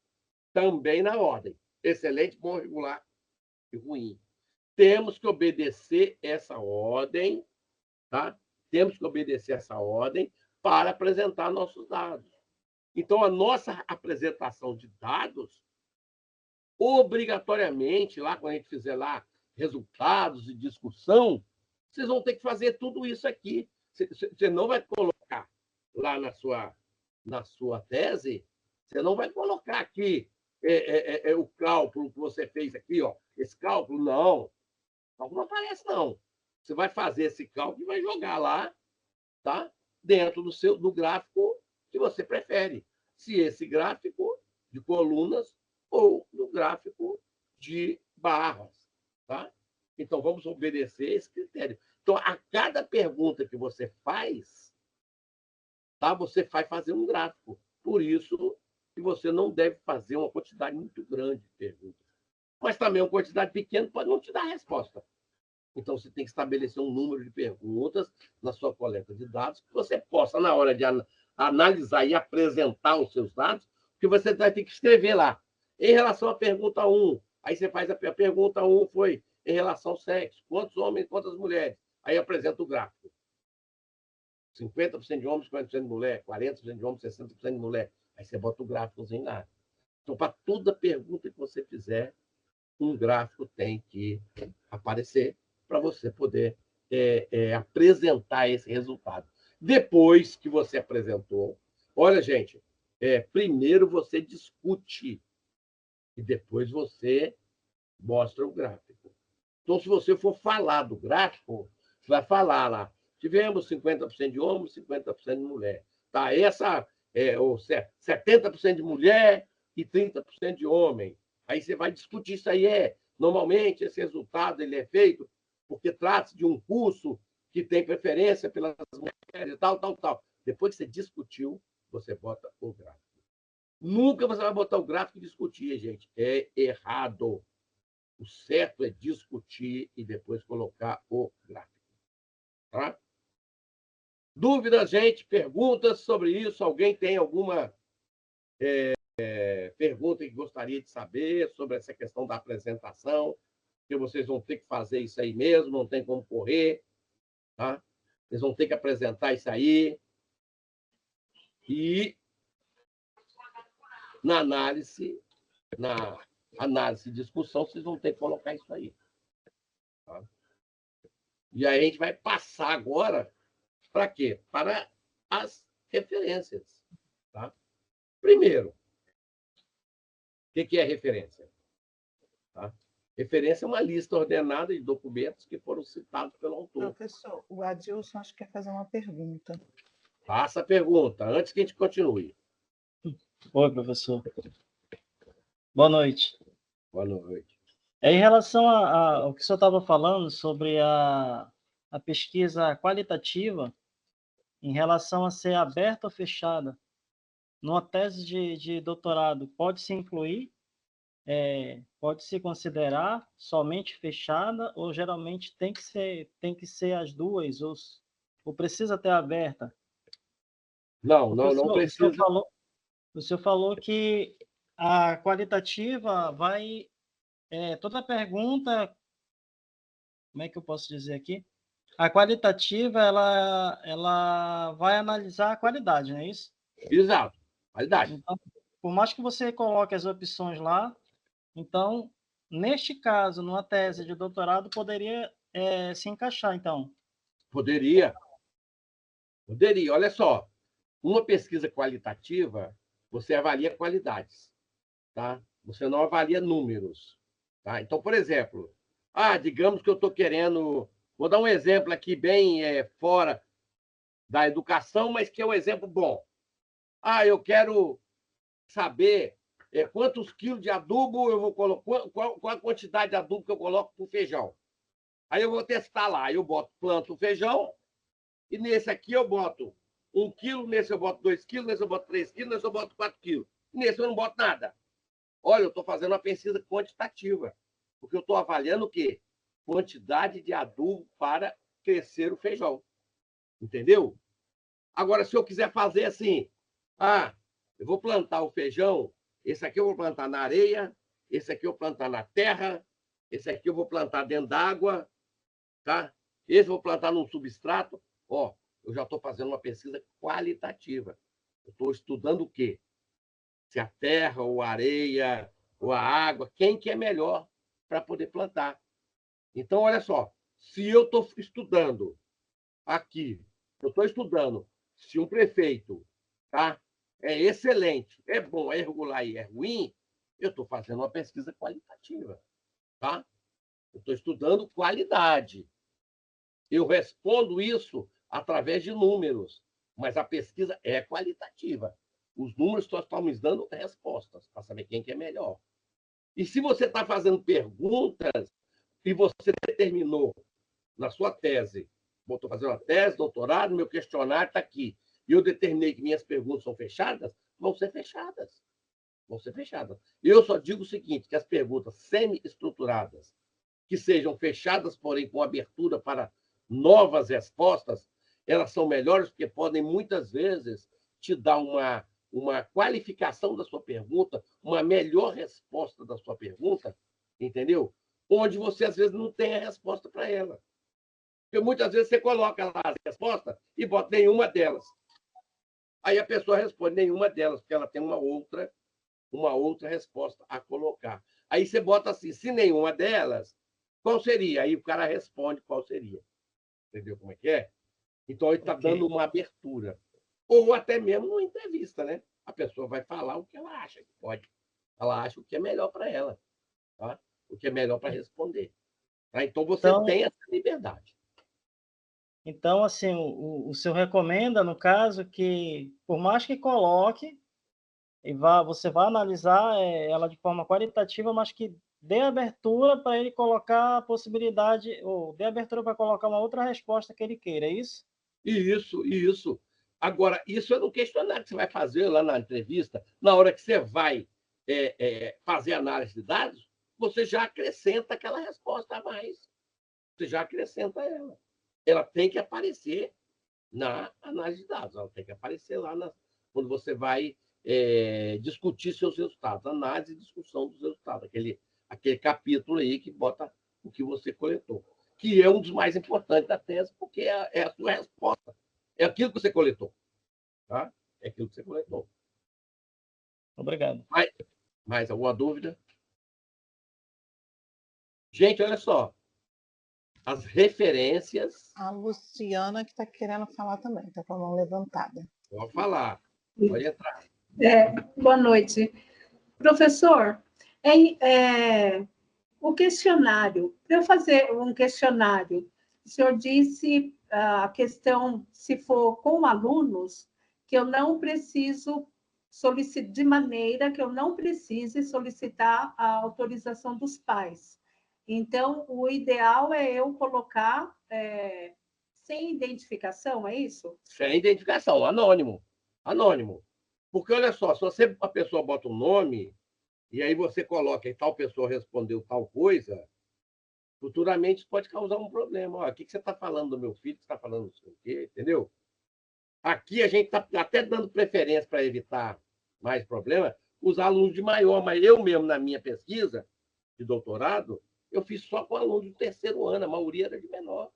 Também na ordem. Excelente, bom, regular e ruim. Temos que obedecer essa ordem, tá? Temos que obedecer essa ordem para apresentar nossos dados. Então, a nossa apresentação de dados, obrigatoriamente, lá quando a gente fizer lá resultados e discussão, vocês vão ter que fazer tudo isso aqui. Você não vai colocar lá na sua tese, você não vai colocar aqui o cálculo que você fez aqui, ó. Esse cálculo, não. O cálculo não aparece, não. Você vai fazer esse cálculo e vai jogar lá, tá? Dentro do gráfico que você prefere. Se esse gráfico de colunas ou do gráfico de barras, tá? Então, vamos obedecer esse critério. Então, a cada pergunta que você faz, tá? Você vai fazer um gráfico. Por isso que você não deve fazer uma quantidade muito grande de perguntas. Mas também uma quantidade pequena pode não te dar resposta. Então, você tem que estabelecer um número de perguntas na sua coleta de dados que você possa, na hora de analisar e apresentar os seus dados, que você vai ter que escrever lá. Em relação à pergunta 1, aí você faz a pergunta 1 foi em relação ao sexo. Quantos homens, quantas mulheres? Aí apresenta o gráfico. 50% de homens, 40% de mulher, 40% de homens, 60% de mulher. Aí você bota o gráficozinho lá. Então, para toda pergunta que você fizer, um gráfico tem que aparecer para você poder apresentar esse resultado. Depois que você apresentou, olha, gente, primeiro você discute e depois você mostra o gráfico. Então, se você for falar do gráfico, você vai falar lá, tivemos 50% de homens, 50% de mulher. Tá? Essa é 70% de mulher e 30% de homem. Aí você vai discutir isso aí. Normalmente, esse resultado ele é feito porque trata-se de um curso que tem preferência pelas mulheres e tal, tal, tal. Depois que você discutiu, você bota o gráfico. Nunca você vai botar o gráfico e discutir, gente. É errado. O certo é discutir e depois colocar o gráfico. Tá? Dúvidas, gente? Perguntas sobre isso? Alguém tem alguma pergunta que gostaria de saber sobre essa questão da apresentação? Que vocês vão ter que fazer isso aí mesmo, não tem como correr. Tá? Vocês vão ter que apresentar isso aí. E na análise e discussão, vocês vão ter que colocar isso aí. Tá? E aí a gente vai passar agora para quê? Para as referências. Tá? Primeiro, o que é referência? Tá? Referência é uma lista ordenada de documentos que foram citados pelo autor. Professor, o Adilson acho que quer fazer uma pergunta. Faça a pergunta, antes que a gente continue. Oi, professor. Boa noite. Boa noite. Em relação ao que o senhor estava falando sobre a pesquisa qualitativa, em relação a ser aberta ou fechada, numa tese de doutorado, pode-se incluir, pode-se considerar somente fechada, ou geralmente tem que ser as duas, ou precisa ter aberta? Não precisa. O senhor falou que a qualitativa vai... toda pergunta... Como é que eu posso dizer aqui? A qualitativa, ela vai analisar a qualidade, não é isso? Exato, qualidade. Então, por mais que você coloque as opções lá, então, neste caso, numa tese de doutorado, poderia se encaixar, então. Poderia. Olha só, uma pesquisa qualitativa, você avalia qualidades, tá? Você não avalia números, tá? Então, por exemplo, digamos que eu estou querendo... Vou dar um exemplo aqui bem fora da educação, mas que é um exemplo bom. Eu quero saber quantos quilos de adubo eu vou colocar, qual a quantidade de adubo que eu coloco para o feijão. Aí eu vou testar lá, eu planto o feijão, e nesse aqui eu boto 1 quilo, nesse eu boto 2 quilos, nesse eu boto 3 quilos, nesse eu boto 4 quilos. Nesse eu não boto nada. Olha, eu estou fazendo uma pesquisa quantitativa, porque eu estou avaliando o quê? Quantidade de adubo para crescer o feijão. Entendeu? Agora, se eu quiser fazer assim, eu vou plantar o feijão, esse aqui eu vou plantar na areia, esse aqui eu vou plantar na terra, esse aqui eu vou plantar dentro d'água, tá? Esse eu vou plantar num substrato. Ó, eu já estou fazendo uma pesquisa qualitativa. Eu estou estudando o quê? Se a terra, ou a areia, ou a água, quem que é melhor para poder plantar. Então, olha só, se eu estou estudando aqui, eu estou estudando se um prefeito, tá, é excelente, é bom, é regular e é ruim, eu estou fazendo uma pesquisa qualitativa, tá? Eu estou estudando qualidade. Eu respondo isso através de números, mas a pesquisa é qualitativa. Os números só estão me dando respostas para saber quem que é melhor. E se você está fazendo perguntas e você determinou na sua tese, estou fazendo uma tese, doutorado, meu questionário está aqui, e eu determinei que minhas perguntas são fechadas, vão ser fechadas. Vão ser fechadas. Eu só digo o seguinte, que as perguntas semi-estruturadas, que sejam fechadas, porém com abertura para novas respostas, elas são melhores porque podem, muitas vezes, te dar uma qualificação da sua pergunta, uma melhor resposta da sua pergunta, entendeu? Onde você, às vezes, não tem a resposta para ela. Porque muitas vezes você coloca lá as respostas e bota nenhuma delas. Aí a pessoa responde nenhuma delas, porque ela tem uma outra resposta a colocar. Aí você bota assim, se nenhuma delas, qual seria? Aí o cara responde qual seria. Entendeu como é que é? Então, ele está dando uma abertura. Ou até mesmo numa entrevista, né? A pessoa vai falar o que ela acha que pode. Ela acha o que é melhor para ela, tá? O que é melhor para responder. Tá? Então, você tem essa liberdade. Então, assim, o senhor recomenda, no caso, que, por mais que coloque, você vai analisar ela de forma qualitativa, mas que dê abertura para ele colocar a possibilidade, ou dê abertura para colocar uma outra resposta que ele queira, é isso? Isso. Agora, isso é no questionário que você vai fazer lá na entrevista, na hora que você vai fazer análise de dados, você já acrescenta aquela resposta a mais. Você já acrescenta ela. Ela tem que aparecer na análise de dados, ela tem que aparecer lá quando você vai discutir seus resultados, análise e discussão dos resultados, aquele capítulo aí que bota o que você coletou, que é um dos mais importantes da tese, porque é a sua resposta, é aquilo que você coletou, tá? É aquilo que você coletou. Obrigado. Mais alguma dúvida? Gente, olha só, as referências... A Luciana que está querendo falar também, está com a mão levantada. Pode falar, pode entrar. Boa noite. Professor, o questionário, para eu fazer um questionário, o senhor disse a questão, se for com alunos, que eu não preciso solicitar, de maneira que eu não precise solicitar a autorização dos pais. Então, o ideal é eu colocar sem identificação, é isso? Sem identificação, anônimo. Anônimo. Porque, olha só, se a pessoa bota um nome, e aí você coloca e tal pessoa respondeu tal coisa, futuramente isso pode causar um problema. Olha, o que você está falando do meu filho? Você está falando do seu quê? Entendeu? Aqui a gente está até dando preferência para evitar mais problema, os alunos de maior, mas eu mesmo, na minha pesquisa de doutorado, eu fiz só com alunos do terceiro ano, a maioria era de menor.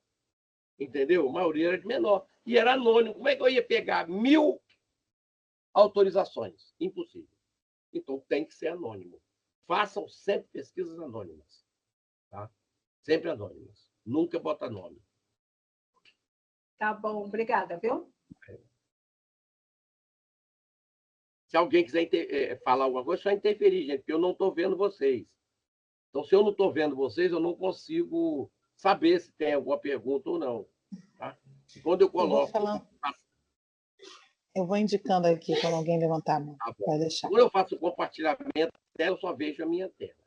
Entendeu? A maioria era de menor. E era anônimo. Como é que eu ia pegar 1000 autorizações? Impossível. Então, tem que ser anônimo. Façam sempre pesquisas anônimas. Tá? Sempre anônimas. Nunca bota nome. Tá bom, obrigada, viu? Se alguém quiser falar alguma coisa, é só interferir, gente, porque eu não estou vendo vocês. Então, se eu não estou vendo vocês, eu não consigo saber se tem alguma pergunta ou não. Tá? Quando eu coloco... Eu vou indicando aqui quando alguém levantar a mão. Tá bom. Pode deixar. Quando eu faço o compartilhamento da tela, eu só vejo a minha tela.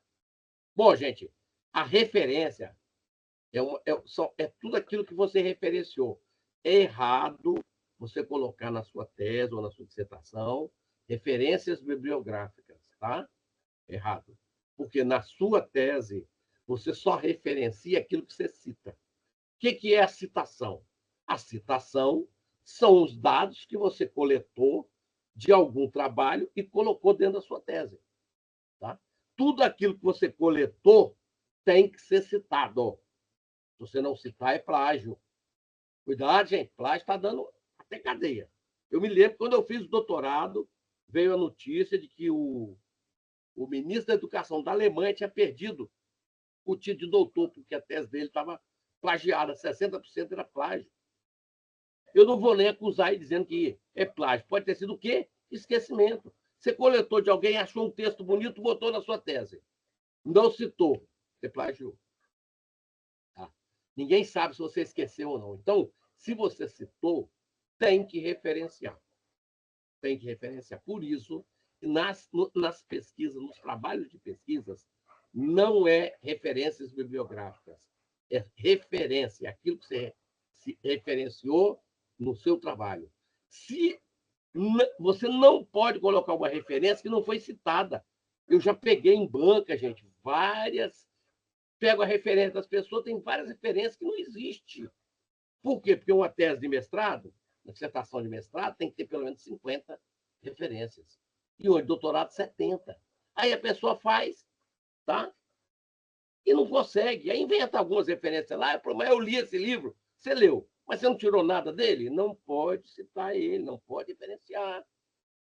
Bom, gente, a referência é tudo aquilo que você referenciou. É errado você colocar na sua tese ou na sua dissertação referências bibliográficas, tá? Errado. Porque na sua tese, você só referencia aquilo que você cita. O que é a citação? A citação são os dados que você coletou de algum trabalho e colocou dentro da sua tese. Tá? Tudo aquilo que você coletou tem que ser citado. Se você não citar, é plágio. Cuidado, gente, plágio está dando até cadeia. Eu me lembro, quando eu fiz o doutorado, veio a notícia de que o ministro da Educação da Alemanha tinha perdido o título de doutor, porque a tese dele estava plagiada, 60% era plágio. Eu não vou nem acusar ele dizendo que é plágio. Pode ter sido o quê? Esquecimento. Você coletou de alguém, achou um texto bonito, botou na sua tese. Não citou. Você plagiou. Tá? Ninguém sabe se você esqueceu ou não. Então, se você citou, tem que referenciar. Tem que referenciar. Por isso, nas pesquisas, nos trabalhos de pesquisas, não é referências bibliográficas. É referência, aquilo que você se referenciou no seu trabalho. Se você não pode colocar uma referência que não foi citada. Eu já peguei em banca, gente, várias. Pego a referência das pessoas, tem várias referências que não existem. Por quê? Porque uma tese de mestrado, uma dissertação de mestrado, tem que ter pelo menos 50 referências. E hoje, doutorado, 70. Aí a pessoa faz, tá? E não consegue. Aí inventa algumas referências lá, mas eu li esse livro. Você leu, mas você não tirou nada dele? Não pode citar ele, não pode referenciar,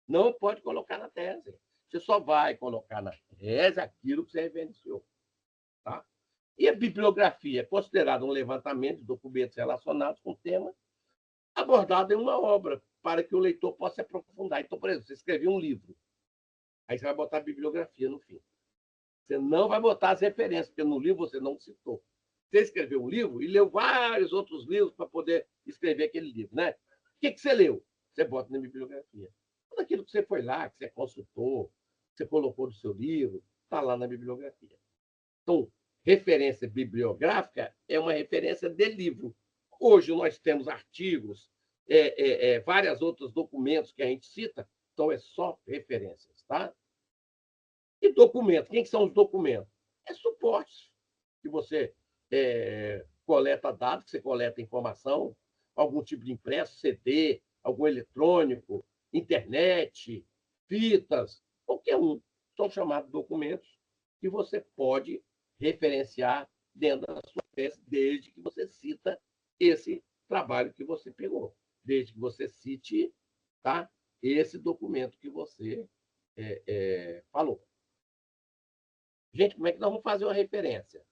não pode colocar na tese. Você só vai colocar na tese aquilo que você referenciou. Tá? E a bibliografia é considerada um levantamento de documentos relacionados com o tema abordado em uma obra, para que o leitor possa se aprofundar. Então, por exemplo, você escreveu um livro, aí você vai botar a bibliografia no fim. Você não vai botar as referências, porque no livro você não citou. Você escreveu um livro e leu vários outros livros para poder escrever aquele livro, né? O que você leu? Você bota na bibliografia. Tudo aquilo que você foi lá, que você consultou, que você colocou no seu livro, está lá na bibliografia. Então, referência bibliográfica é uma referência de livro. Hoje nós temos artigos, vários outros documentos que a gente cita, então é só referências, tá? E documento? Quem são os documentos? É suporte que você coleta dados, que você coleta informação, algum tipo de impresso, CD, algum eletrônico, internet, fitas, qualquer um. São chamados documentos que você pode referenciar dentro da sua tese, desde que você cita esse trabalho que você pegou, desde que você cite, tá, esse documento que você falou. Gente, como é que nós vamos fazer uma referência?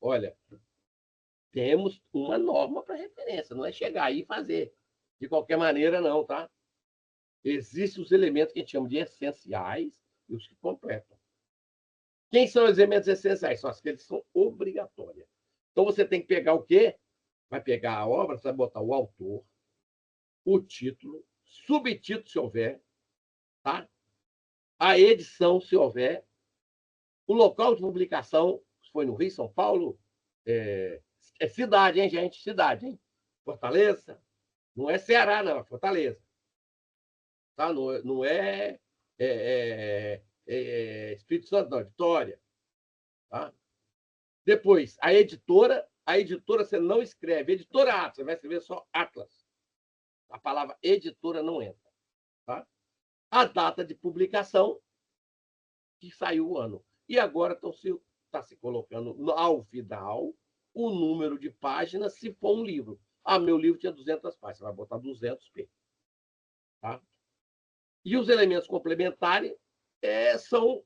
Olha, temos uma norma para referência, não é chegar aí e fazer de qualquer maneira, não, tá? Existem os elementos que a gente chama de essenciais e os que completam. Quem são os elementos essenciais? São aqueles que são obrigatórios. Então, você tem que pegar o quê? Vai pegar a obra, você vai botar o autor, o título, subtítulo, se houver, tá? A edição, se houver, o local de publicação, se foi no Rio, São Paulo, cidade, hein, gente? Cidade, hein? Fortaleza. Não é Ceará, não, é Fortaleza. Tá? Não é Espírito Santo, não, Vitória. Tá? Depois, a editora você não escreve editora Atlas, você vai escrever só Atlas. A palavra editora não entra. Tá? A data de publicação, que saiu o ano. E agora está se colocando ao final o número de páginas, se for um livro. Ah, meu livro tinha 200 páginas, você vai botar 200p. Tá? E os elementos complementares são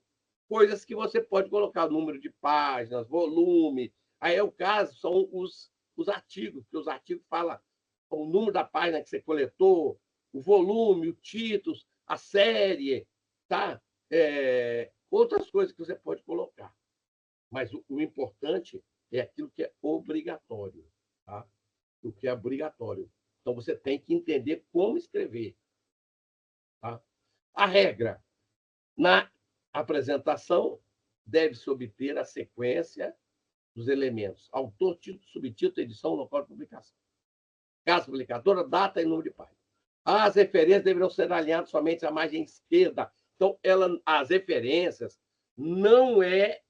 coisas que você pode colocar, número de páginas, volume. Aí é o caso, são os artigos, porque os artigos falam o número da página que você coletou, o volume, o título, a série, tá? Outras coisas que você pode colocar. Mas o importante é aquilo que é obrigatório, tá? O que é obrigatório. Então, você tem que entender como escrever. Tá? A regra. Na apresentação, deve-se obter a sequência dos elementos. Autor, título, subtítulo, edição, local de publicação. Casa publicadora, data e número de página. As referências deverão ser alinhadas somente à margem esquerda. Então, as referências não é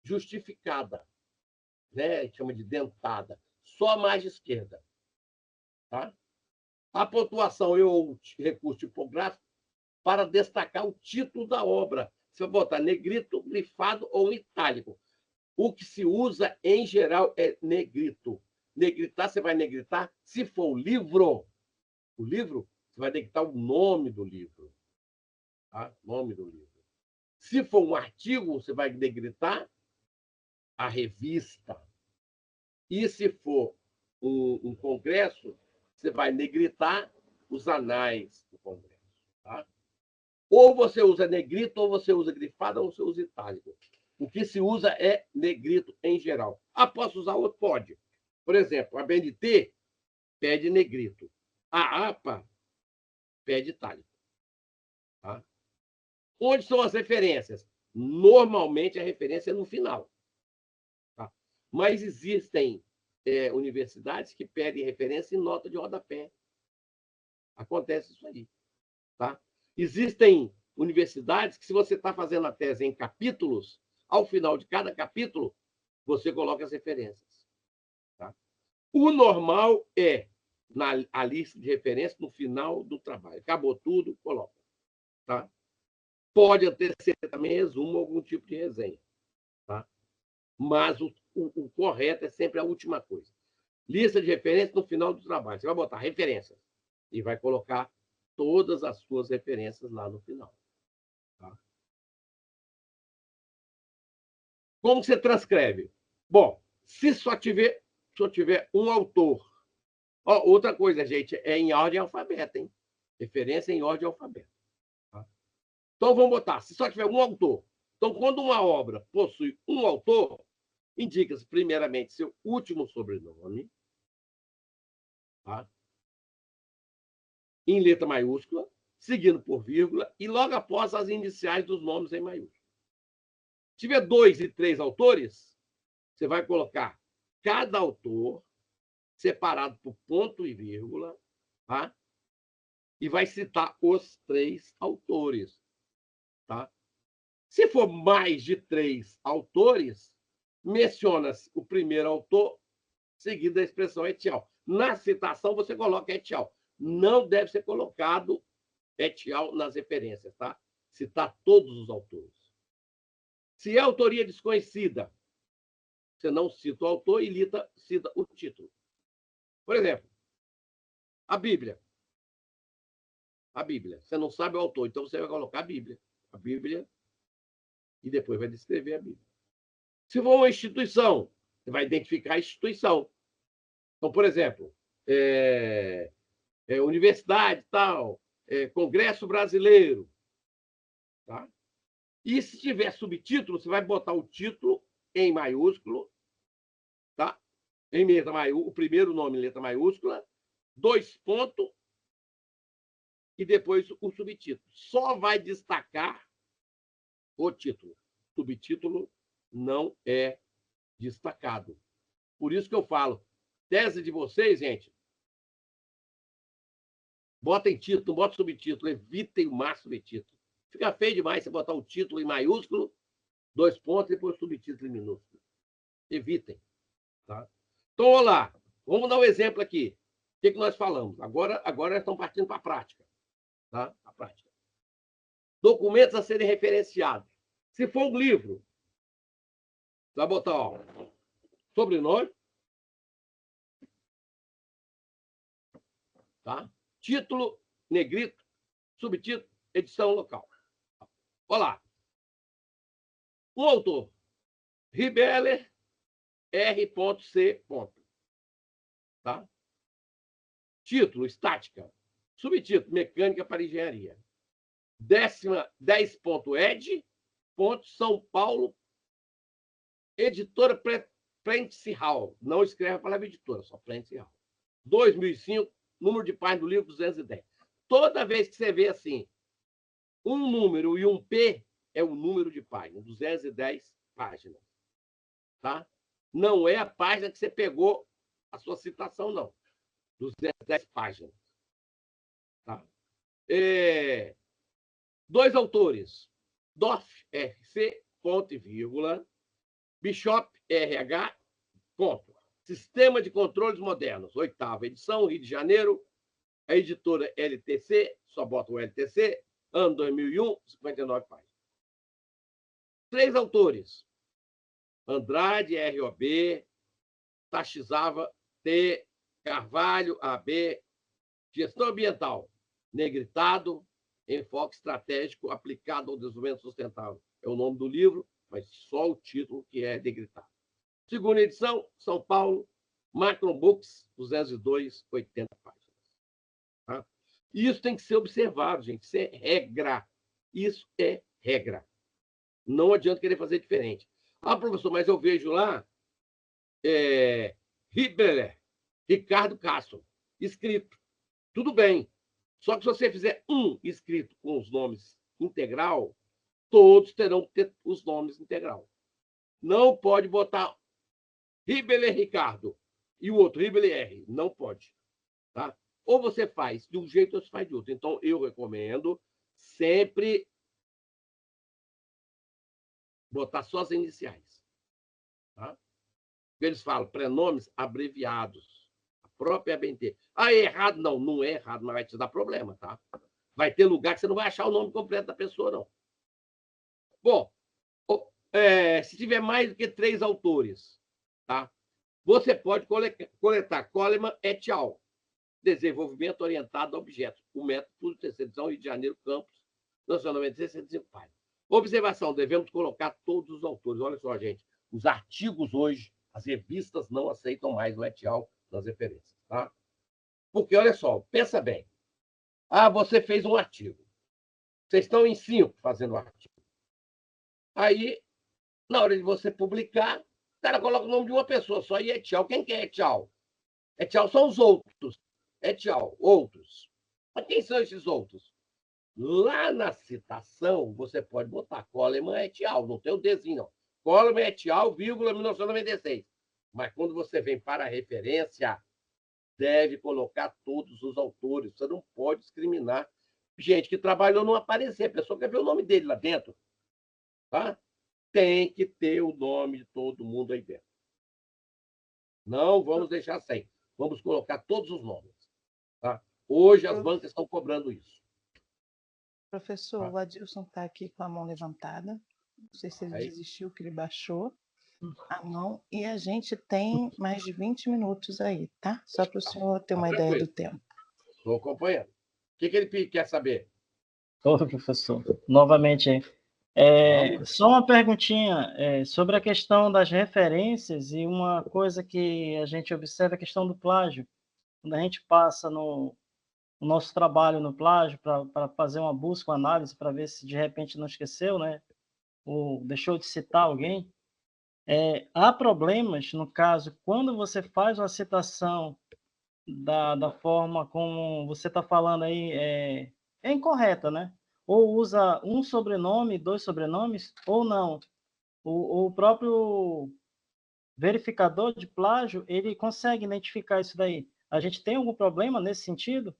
justificada, né? A gente chama de dentada, só a margem esquerda. Tá? A pontuação é o recurso tipográfico para destacar o título da obra. Você vai botar negrito, grifado ou itálico. O que se usa, em geral, é negrito. Negritar, você vai negritar, se for o livro, você vai negritar o nome do livro. Tá? Nome do livro. Se for um artigo, você vai negritar a revista. E se for um congresso, você vai negritar os anais do congresso. Tá? Ou você usa negrito, ou você usa grifado, ou você usa itálico. O que se usa é negrito em geral. Ah, posso usar outro? Pode. Por exemplo, a BNT pede negrito. A APA pede itálico. Tá? Onde são as referências? Normalmente a referência é no final. Tá? Mas existem universidades que pedem referência em nota de rodapé. Acontece isso aí. Tá? Existem universidades que, se você está fazendo a tese em capítulos, ao final de cada capítulo, você coloca as referências. Tá? O normal é a lista de referências no final do trabalho. Acabou tudo, coloca. Tá? Pode anteceder também resumo, algum tipo de resenha. Tá? Mas o correto é sempre a última coisa. Lista de referências no final do trabalho. Você vai botar referências e vai colocar todas as suas referências lá no final. Tá? Como você transcreve? Bom, se só tiver um autor. Ó, outra coisa, gente, é em ordem alfabeta, hein? Referência em ordem alfabeta. Tá? Então, vamos botar, se só tiver um autor. Então, quando uma obra possui um autor, indica-se primeiramente seu último sobrenome, tá? Em letra maiúscula, seguindo por vírgula, e logo após as iniciais dos nomes em maiúscula. Se tiver 2 e 3 autores, você vai colocar cada autor separado por ponto e vírgula, tá? E vai citar os 3 autores. Tá? Se for mais de 3 autores, menciona-se o primeiro autor, seguido da expressão etial. Na citação, você coloca etial. Não deve ser colocado etial nas referências, tá? Citar todos os autores. Se é autoria desconhecida, você não cita o autor e cita o título. Por exemplo, a Bíblia. A Bíblia. Você não sabe o autor, então você vai colocar a Bíblia. A Bíblia, e depois vai descrever a Bíblia. Se for uma instituição, você vai identificar a instituição. Então, por exemplo, universidade, tal, Congresso Brasileiro. Tá? E se tiver subtítulo, você vai botar o título em maiúsculo, tá? Em letra maiúscula, o primeiro nome em letra maiúscula, 2 pontos, e depois o subtítulo. Só vai destacar o título. Subtítulo não é destacado. Por isso que eu falo, tese de vocês, gente, botem título, não botem subtítulo, evitem o máximo de título. Fica feio demais você botar o título em maiúsculo, 2 pontos, e depois o subtítulo em minúsculo. Evitem. Tá? Então, olha lá, vamos dar um exemplo aqui. O que nós falamos? Agora nós estamos partindo para a prática. Tá? A prática. Documentos a serem referenciados. Se for um livro, você vai botar, ó, sobrenome, tá? Título, negrito, subtítulo, edição local. Olha lá. O autor, Ribeller, R.C. Tá? Título, estática. Subtítulo, mecânica para engenharia. 10.ed, São Paulo, editora Prentice Hall. Não escreve a palavra editora, só Prentice Hall. 2005, número de páginas do livro 210. Toda vez que você vê assim, um número e um P, é o número de páginas, 210 páginas. Tá? Não é a página que você pegou a sua citação, não. 210 páginas. Tá? 2 autores. DOF, RC, ponto e vírgula, Bishop, RH, ponto. Sistema de Controles Modernos, 8ª edição, Rio de Janeiro, a editora LTC, só bota o LTC, ano 2001, 59 páginas. 3 autores, Andrade, ROB, Tachizava, T, Carvalho, AB, Gestão Ambiental, Negritado, Enfoque Estratégico aplicado ao desenvolvimento sustentável. É o nome do livro, mas só o título que é Negritado. Segunda edição, São Paulo, Macron Books, 202, 80 páginas. Tá? Isso tem que ser observado, gente. Isso é regra. Isso é regra. Não adianta querer fazer diferente. Ah, professor, mas eu vejo lá Hibbeler, Ricardo Castro, escrito. Tudo bem. Só que se você fizer um escrito com os nomes integral, todos terão que ter os nomes integral. Não pode botar Hibbeler Ricardo e o outro Hibbeler R. Não pode. Tá? Ou você faz de um jeito ou você faz de outro. Então, eu recomendo sempre botar só as iniciais. Tá? Eles falam prenomes abreviados. A própria ABNT. Ah, é errado? Não, não é errado, mas vai te dar problema, tá? Vai ter lugar que você não vai achar o nome completo da pessoa, não. Bom, se tiver mais do que 3 autores, tá? Você pode coletar Coleman et al. Desenvolvimento orientado a objetos. O método, terceira edição, Rio de Janeiro, Campos, 1996, 105 páginas. Observação, devemos colocar todos os autores. Olha só, gente, os artigos hoje, as revistas não aceitam mais o et al. Nas referências, tá? Porque, olha só, pensa bem. Ah, você fez um artigo. Vocês estão em 5 fazendo o artigo. Aí, na hora de você publicar, o cara coloca o nome de uma pessoa só e et al. Quem que é et al? Et al. São os outros. Et al. Outros. Mas quem são esses outros? Lá na citação, você pode botar Coleman et al. Não tem o desenho, não. Coleman et al., 1996. Mas quando você vem para a referência, deve colocar todos os autores. Você não pode discriminar gente que trabalhou não aparecer. A pessoa quer ver o nome dele lá dentro. Tá? Tem que ter o nome de todo mundo aí dentro. Não vamos deixar sem. Vamos colocar todos os nomes. Tá? Hoje as bancas estão cobrando isso. Professor, o Adilson está aqui com a mão levantada. Não sei se ele desistiu, que ele baixou a mão. E a gente tem mais de 20 minutos aí, tá? Só para o senhor ter uma ideia do tempo. Estou acompanhando. O que ele quer saber? Ô, professor, novamente aí. Só uma perguntinha sobre a questão das referências e uma coisa que a gente observa, a questão do plágio. Quando a gente passa no nosso trabalho no plágio para fazer uma busca, uma análise, para ver se de repente não esqueceu, né? Ou deixou de citar alguém, há problemas, no caso, quando você faz uma citação da forma como você está falando aí, é incorreta, né? Ou usa um sobrenome, 2 sobrenomes, ou não. O próprio verificador de plágio, ele consegue identificar isso daí. A gente tem algum problema nesse sentido?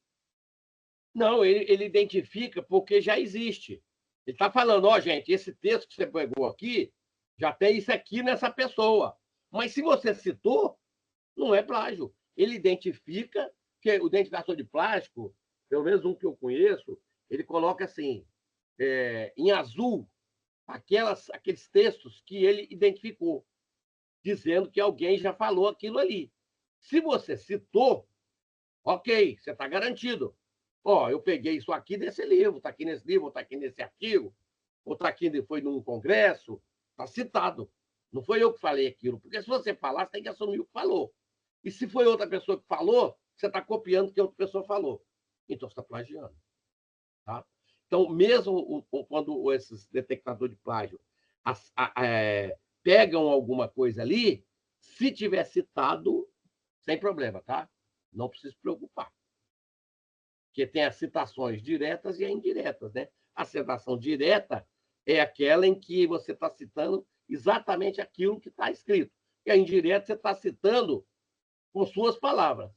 Não, ele identifica porque já existe. Ele está falando, ó, gente, esse texto que você pegou aqui, já tem isso aqui nessa pessoa. Mas se você citou, não é plágio. Ele identifica, que o identificador de plástico, pelo menos um que eu conheço, ele coloca assim, em azul, aqueles textos que ele identificou, dizendo que alguém já falou aquilo ali. Se você citou, ok, você está garantido. Ó, eu peguei isso aqui desse livro, está aqui nesse livro, está aqui nesse artigo, ou está aqui, foi num congresso, está citado. Não foi eu que falei aquilo, porque se você falar, você tem que assumir o que falou. E se foi outra pessoa que falou, você está copiando o que outra pessoa falou. Então, você está plagiando. Tá? Então, mesmo quando esses detectadores de plágio pegam alguma coisa ali, se tiver citado, sem problema, tá? Não precisa se preocupar. Porque tem as citações diretas e as indiretas, né? A citação direta é aquela em que você está citando exatamente aquilo que está escrito. E a indireta você está citando com suas palavras.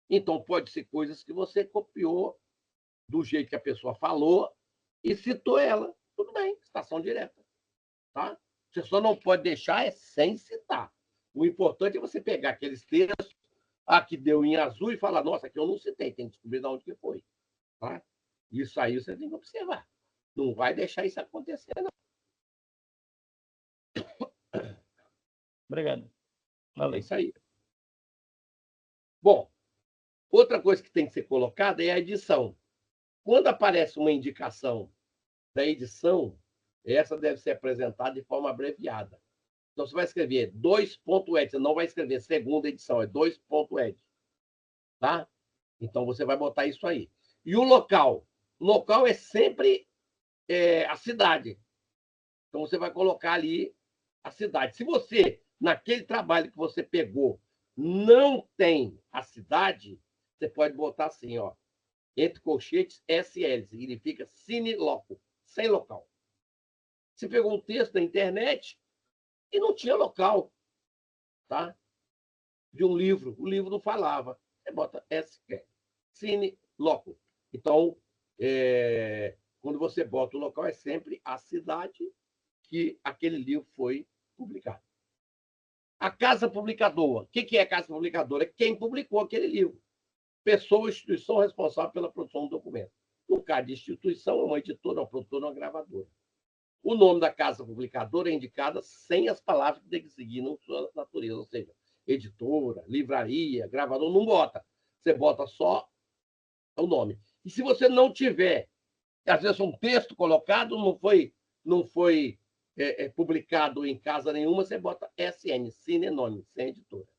Então, pode ser coisas que você copiou do jeito que a pessoa falou e citou ela. Tudo bem, está citação direta. Tá? Você só não pode deixar sem citar. O importante é você pegar aqueles textos que deu em azul e falar, nossa, aqui eu não citei, tem que descobrir de onde que foi. Tá? Isso aí você tem que observar. Não vai deixar isso acontecer, não. Obrigado. Valeu. É isso aí. Bom, outra coisa que tem que ser colocada é a edição. Quando aparece uma indicação da edição, essa deve ser apresentada de forma abreviada. Então, você vai escrever 2.ed, você não vai escrever segunda edição, é 2.ed. Tá? Então, você vai botar isso aí. E o local? O local é sempre a cidade. Então, você vai colocar ali a cidade. Se você, naquele trabalho que você pegou, não tem a cidade, você pode botar assim, ó, entre colchetes SL, significa sine loco, sem local. Você pegou um texto na internet e não tinha local, tá? De um livro, o livro não falava. Você bota SQ, sine loco. Então, quando você bota o local, é sempre a cidade que aquele livro foi publicado. A casa publicadora. O que é a casa publicadora? É quem publicou aquele livro. Pessoa ou instituição responsável pela produção do documento. No caso de instituição, é uma editora, uma produtora, uma gravadora. O nome da casa publicadora é indicado sem as palavras que designam sua natureza, ou seja, editora, livraria, gravador, não bota. Você bota só o nome. E se você não tiver, às vezes um texto colocado, não foi publicado em casa nenhuma, você bota SN, Cine Nome, sem editora.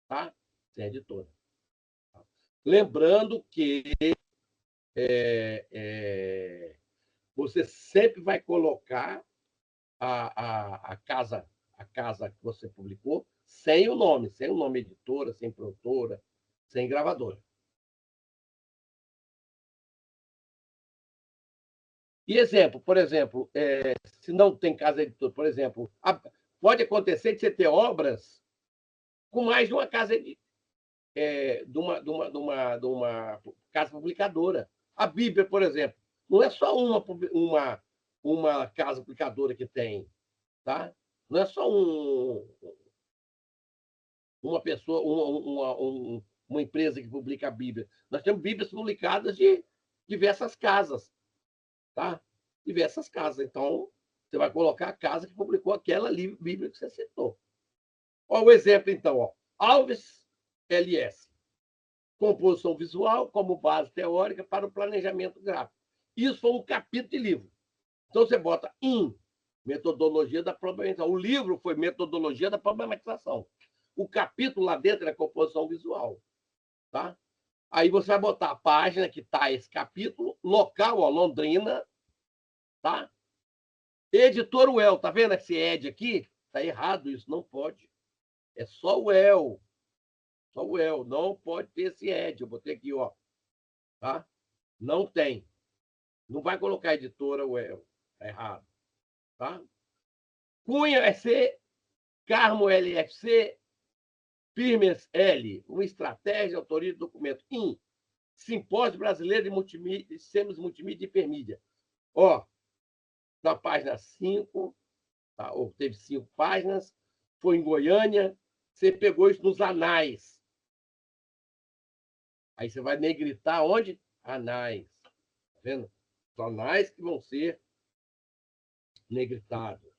Tá? Sem editora. Lembrando que você sempre vai colocar a casa que você publicou sem o nome editora, sem produtora, sem gravadora. E exemplo, por exemplo, se não tem casa editora, por exemplo, pode acontecer de você ter obras com mais de uma casa de uma casa publicadora. A Bíblia, por exemplo, não é só uma casa publicadora que tem, tá? Não é só uma pessoa, uma empresa que publica a Bíblia. Nós temos Bíblias publicadas de diversas casas, tá? Diversas casas. Então, você vai colocar a casa que publicou aquela Bíblia que você citou. Olha o exemplo, então. Ó. Alves LS. Composição visual como base teórica para o planejamento gráfico. Isso foi um capítulo de livro. Então, você bota metodologia da problematização. O livro foi metodologia da problematização. O capítulo lá dentro é composição visual. Tá? Aí você vai botar a página que está esse capítulo, local, ó, Londrina, tá? Editor UEL, tá vendo esse Ed aqui? Tá errado, isso não pode. É só o UEL. Só o UEL, não pode ter esse Ed. Eu botei aqui, ó. Tá? Não tem. Não vai colocar editora UEL. Tá errado. Tá? Cunha SC, Carmo LFC, Firmes L, uma estratégia de autoria de documento. Simpósio Brasileiro de Multimídia, Sistemas Multimídia e Hipermídia. Ó, na página 5, tá? Ou teve 5 páginas, foi em Goiânia, você pegou isso nos anais. Aí você vai negritar onde? Anais. Tá vendo? Os anais que vão ser negritados.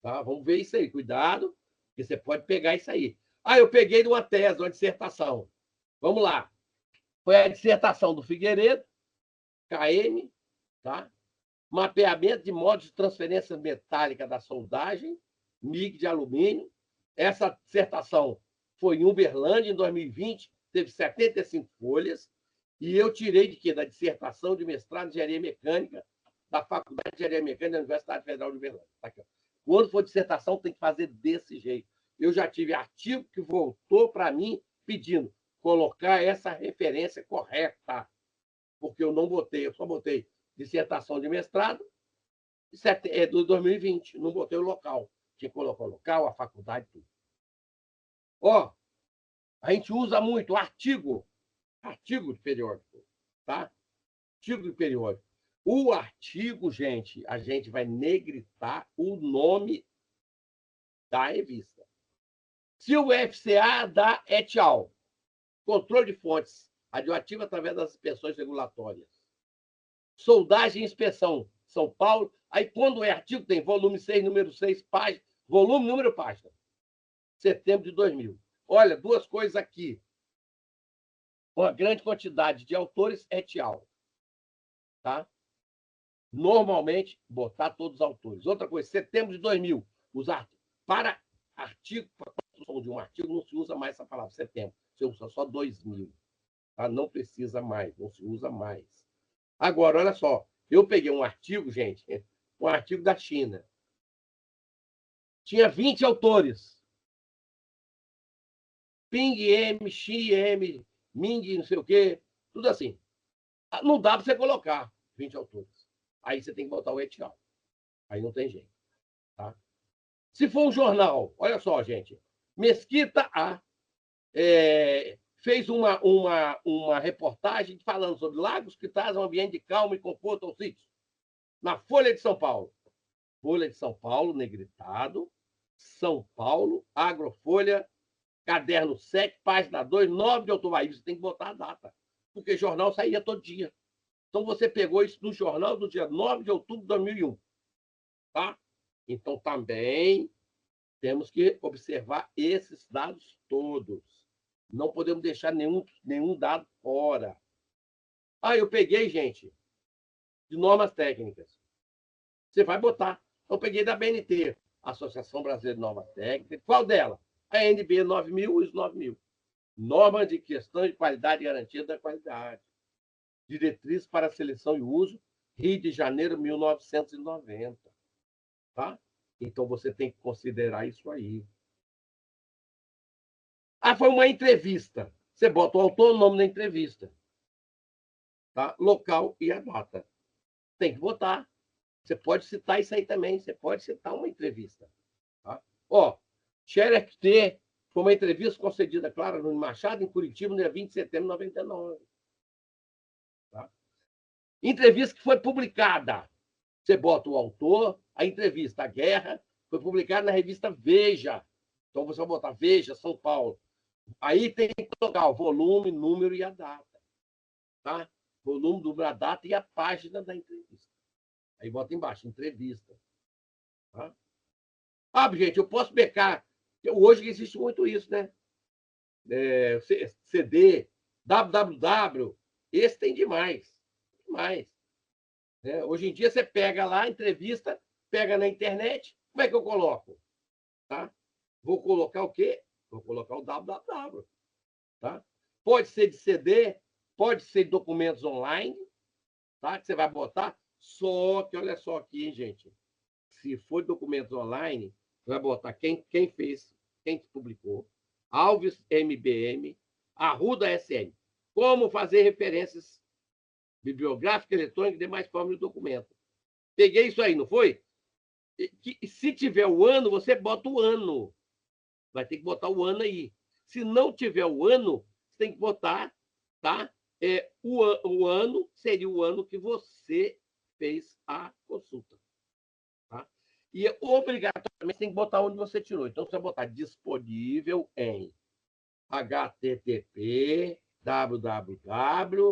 Tá? Vamos ver isso aí. Cuidado, que você pode pegar isso aí. Eu peguei de uma tese, uma dissertação. Vamos lá. Foi a dissertação do Figueiredo, KM, tá? Mapeamento de modos de transferência metálica da soldagem, MIG de alumínio. Essa dissertação foi em Uberlândia, em 2020, teve 75 folhas, e eu tirei de quê? Da dissertação de mestrado em Engenharia Mecânica, da Faculdade de Engenharia Mecânica da Universidade Federal de Uberlândia. Tá aqui, ó. Quando for dissertação, tem que fazer desse jeito. Eu já tive artigo que voltou para mim pedindo colocar essa referência correta, porque eu não botei, eu só botei dissertação de mestrado do 2020, não botei o local. Tinha que colocar o local, a faculdade, tudo. Ó, a gente usa muito artigo de periódico, tá? Artigo de periódico. O artigo, gente, a gente vai negritar o nome da revista. Se o FCA dá et al., controle de fontes radioativas através das inspeções regulatórias. Soldagem e inspeção, São Paulo. Aí, quando é artigo, tem volume 6, número 6, página, volume, número, página. Setembro de 2000. Olha, duas coisas aqui. Uma grande quantidade de autores et al. Tá? Normalmente, botar todos os autores. Outra coisa, setembro de 2000. Para artigo, para a construção de um artigo, não se usa mais essa palavra, setembro. Você usa só 2000. Tá? Não precisa mais, não se usa mais. Agora, olha só. Eu peguei um artigo, gente, um artigo da China. Tinha 20 autores. Ping M, Xi M, Ming, não sei o quê, tudo assim. Não dá para você colocar 20 autores. Aí você tem que botar o et al. Aí não tem jeito. Tá? Se for um jornal, olha só, gente. Mesquita A fez uma reportagem falando sobre lagos que trazem um ambiente de calma e conforto ao sítio. Na Folha de São Paulo. Folha de São Paulo, negritado. São Paulo, Agrofolha, caderno 7, página 2, 9 de outubro. Aí você tem que botar a data, porque jornal saía todo dia. Então, você pegou isso no jornal do dia 9 de outubro de 2001. Tá? Então, também temos que observar esses dados todos. Não podemos deixar nenhum dado fora. Eu peguei, gente, de normas técnicas. Você vai botar. Eu peguei da BNT, Associação Brasileira de Normas Técnicas. Qual dela? A NB 9000 e os 9000. Norma de questão de qualidade e garantia da qualidade. Diretriz para a seleção e uso, Rio de Janeiro, 1990. Tá? Então, você tem que considerar isso aí. Foi uma entrevista. Você bota o autor, o nome da entrevista. Tá? Local e a data. Tem que botar. Você pode citar isso aí também. Você pode citar uma entrevista. Tá? Xerox T foi uma entrevista concedida a Clara Nunes Machado, em Curitiba, no dia 20 de setembro de 99. Tá? Entrevista que foi publicada. Você bota o autor, a entrevista, a guerra, foi publicada na revista Veja. Então, você vai botar Veja, São Paulo. Aí tem que colocar o volume, número e a data. Tá? Volume, número, a data e a página da entrevista. Aí bota embaixo, entrevista. Tá? Gente, eu posso becar. Hoje existe muito isso, né? CD, www. Esse tem demais. Demais. Hoje em dia, você pega lá, entrevista, pega na internet. Como é que eu coloco? Tá? Vou colocar o quê? Vou colocar o www. Tá? Pode ser de CD, pode ser de documentos online, tá? Que você vai botar. Só que, olha só aqui, hein, gente. Se for documentos online, vai botar quem fez, quem publicou, Alves MBM, Arruda SM. Como fazer referências bibliográficas, eletrônicas e demais formas de documento. Peguei isso aí, não foi? Se tiver o ano, você bota o ano. Vai ter que botar o ano aí. Se não tiver o ano, você tem que botar, tá? O ano seria o ano que você fez a consulta. Tá? E obrigatoriamente tem que botar onde você tirou. Então, você vai botar disponível em http www.bu.us,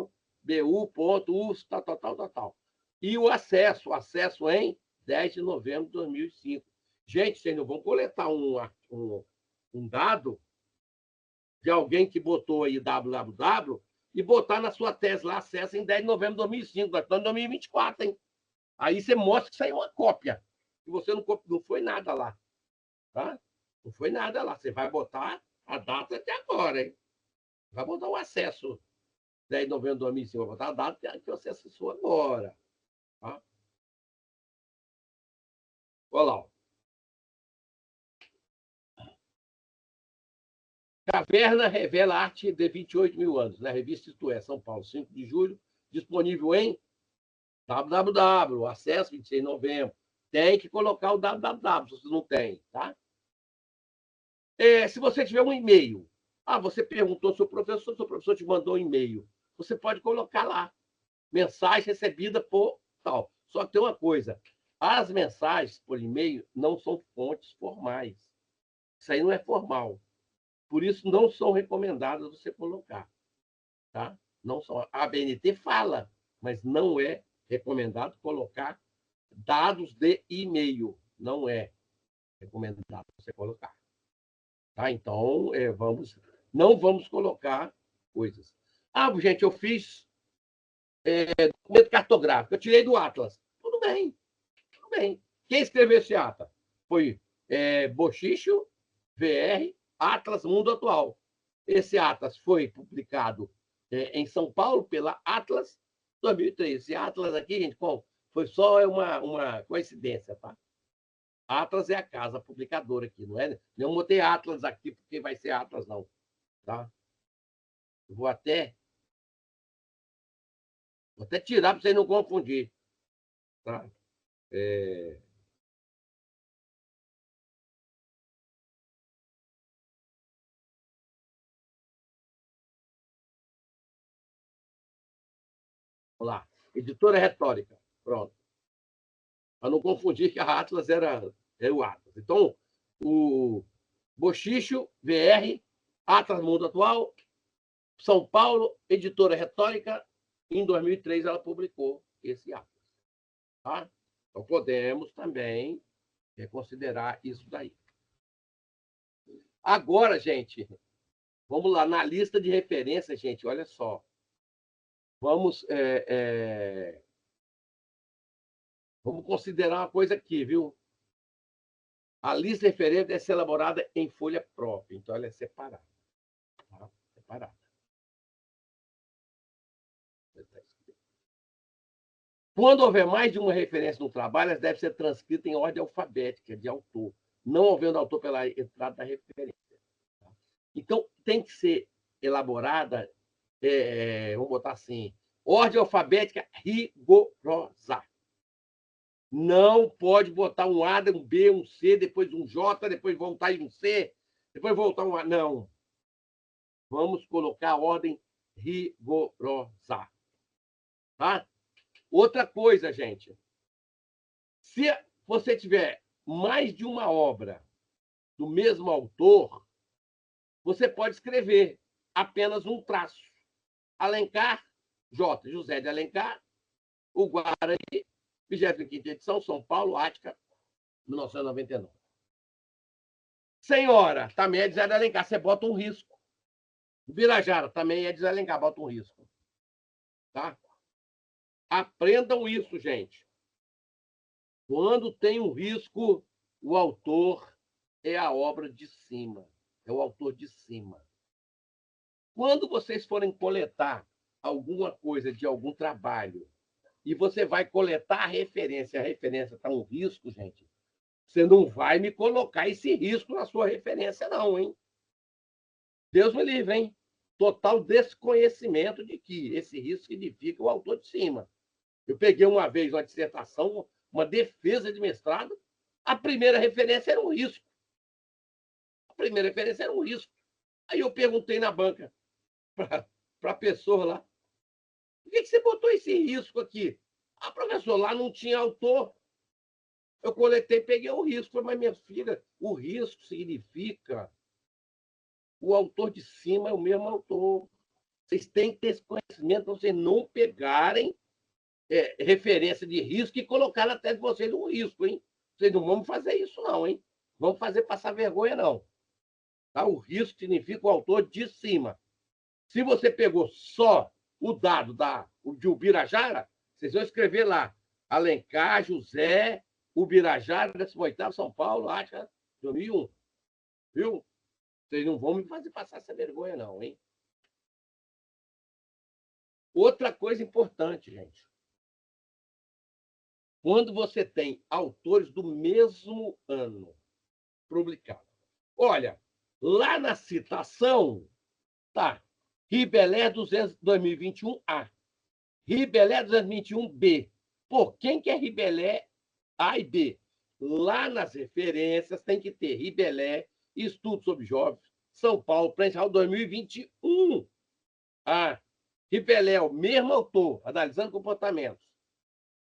tal. E o acesso em 10 de novembro de 2005. Gente, vocês não vão coletar um dado de alguém que botou aí www e botar na sua tese lá, acesso em 10 de novembro de 2005. Nós estamos em 2024, hein? Aí você mostra que isso aí é uma cópia. Que você não foi nada lá. Tá? Não foi nada lá. Você vai botar a data até agora, hein? Vai botar o acesso 10 de novembro de 2005. Vai botar a data que você acessou agora. Tá? Olha lá. Caverna revela arte de 28 mil anos, na revista Isto É, São Paulo, 5 de julho, disponível em www, acesso 26 de novembro. Tem que colocar o www, se você não tem, tá? Se você tiver um e-mail, você perguntou ao seu professor te mandou um e-mail, você pode colocar lá, mensagem recebida por tal. Só que tem uma coisa, as mensagens por e-mail não são fontes formais. Isso aí não é formal. Por isso, não são recomendadas você colocar. Tá? Não são. A ABNT fala, mas não é recomendado colocar dados de e-mail. Não é recomendado você colocar. Tá? Então, não vamos colocar coisas. Ah, gente, eu fiz documento cartográfico, eu tirei do Atlas. Tudo bem, tudo bem. Quem escreveu esse ata? Foi Bochicho, VR, Atlas Mundo Atual. Esse Atlas foi publicado em São Paulo pela Atlas 2003. Esse Atlas aqui, gente, foi só uma coincidência, tá? Atlas é a casa publicadora aqui, não é? Não botei Atlas aqui porque vai ser Atlas, não. Tá? Eu vou até tirar para vocês não confundir. Tá? Vamos lá. Editora Retórica. Pronto. Para não confundir que a Atlas era o Atlas. Então, o Bochicho, VR, Atlas Mundo Atual, São Paulo, Editora Retórica, em 2003 ela publicou esse Atlas. Tá? Então, podemos também considerar isso daí. Agora, gente, vamos lá, na lista de referência, gente, olha só. Vamos considerar uma coisa aqui, viu? A lista de referência deve ser elaborada em folha própria, então ela é separada. Tá? Separada. Quando houver mais de uma referência no trabalho, elas devem ser transcritas em ordem alfabética de autor, não havendo autor pela entrada da referência. Tá? Então, tem que ser elaborada, vamos botar assim, ordem alfabética rigorosa. Não pode botar um A, um B, um C, depois um J, depois voltar em um C, depois voltar um A. Não. Vamos colocar a ordem rigorosa. Tá? Outra coisa, gente. Se você tiver mais de uma obra do mesmo autor, você pode escrever apenas um traço. Alencar, J. José de Alencar, o Guarani, 25ª edição, São Paulo, Ática, 1999. Senhora, também é de José de Alencar, você bota um risco. Birajara, também é de José de Alencar, bota um risco. Tá? Aprendam isso, gente. Quando tem um risco, o autor é a obra de cima. É o autor de cima. Quando vocês forem coletar alguma coisa de algum trabalho e você vai coletar a referência está um risco, gente, você não vai me colocar esse risco na sua referência, não, hein? Deus me livre, hein? Total desconhecimento de que esse risco significa o autor de cima. Eu peguei uma vez uma dissertação, uma defesa de mestrado, a primeira referência era um risco. A primeira referência era um risco. Aí eu perguntei na banca para a pessoa lá, por que você botou esse risco aqui? Ah, professor, lá não tinha autor. Eu coletei, peguei o risco. Mas, minha filha, o risco significa o autor de cima é o mesmo autor. Vocês têm que ter esse conhecimento para vocês não pegarem referência de risco e colocar na tese de vocês um risco, hein? Vocês não vão fazer isso, não, hein? Vamos fazer passar vergonha, não. Tá? O risco significa o autor de cima. Se você pegou só o dado de Ubirajara, vocês vão escrever lá, Alencar, José, Ubirajara, 18º, São Paulo, Ática, 2001. Viu? Vocês não vão me fazer passar essa vergonha, não, hein? Outra coisa importante, gente. Quando você tem autores do mesmo ano publicados. Olha, lá na citação, tá, Ribelé 2021A, Ribelé 221B. Pô, quem que é Ribelé A e B? Lá nas referências tem que ter Ribelé, Estudo sobre Jovens, São Paulo, Prensa 2021. Ah, Ribelé, o mesmo autor, analisando comportamentos.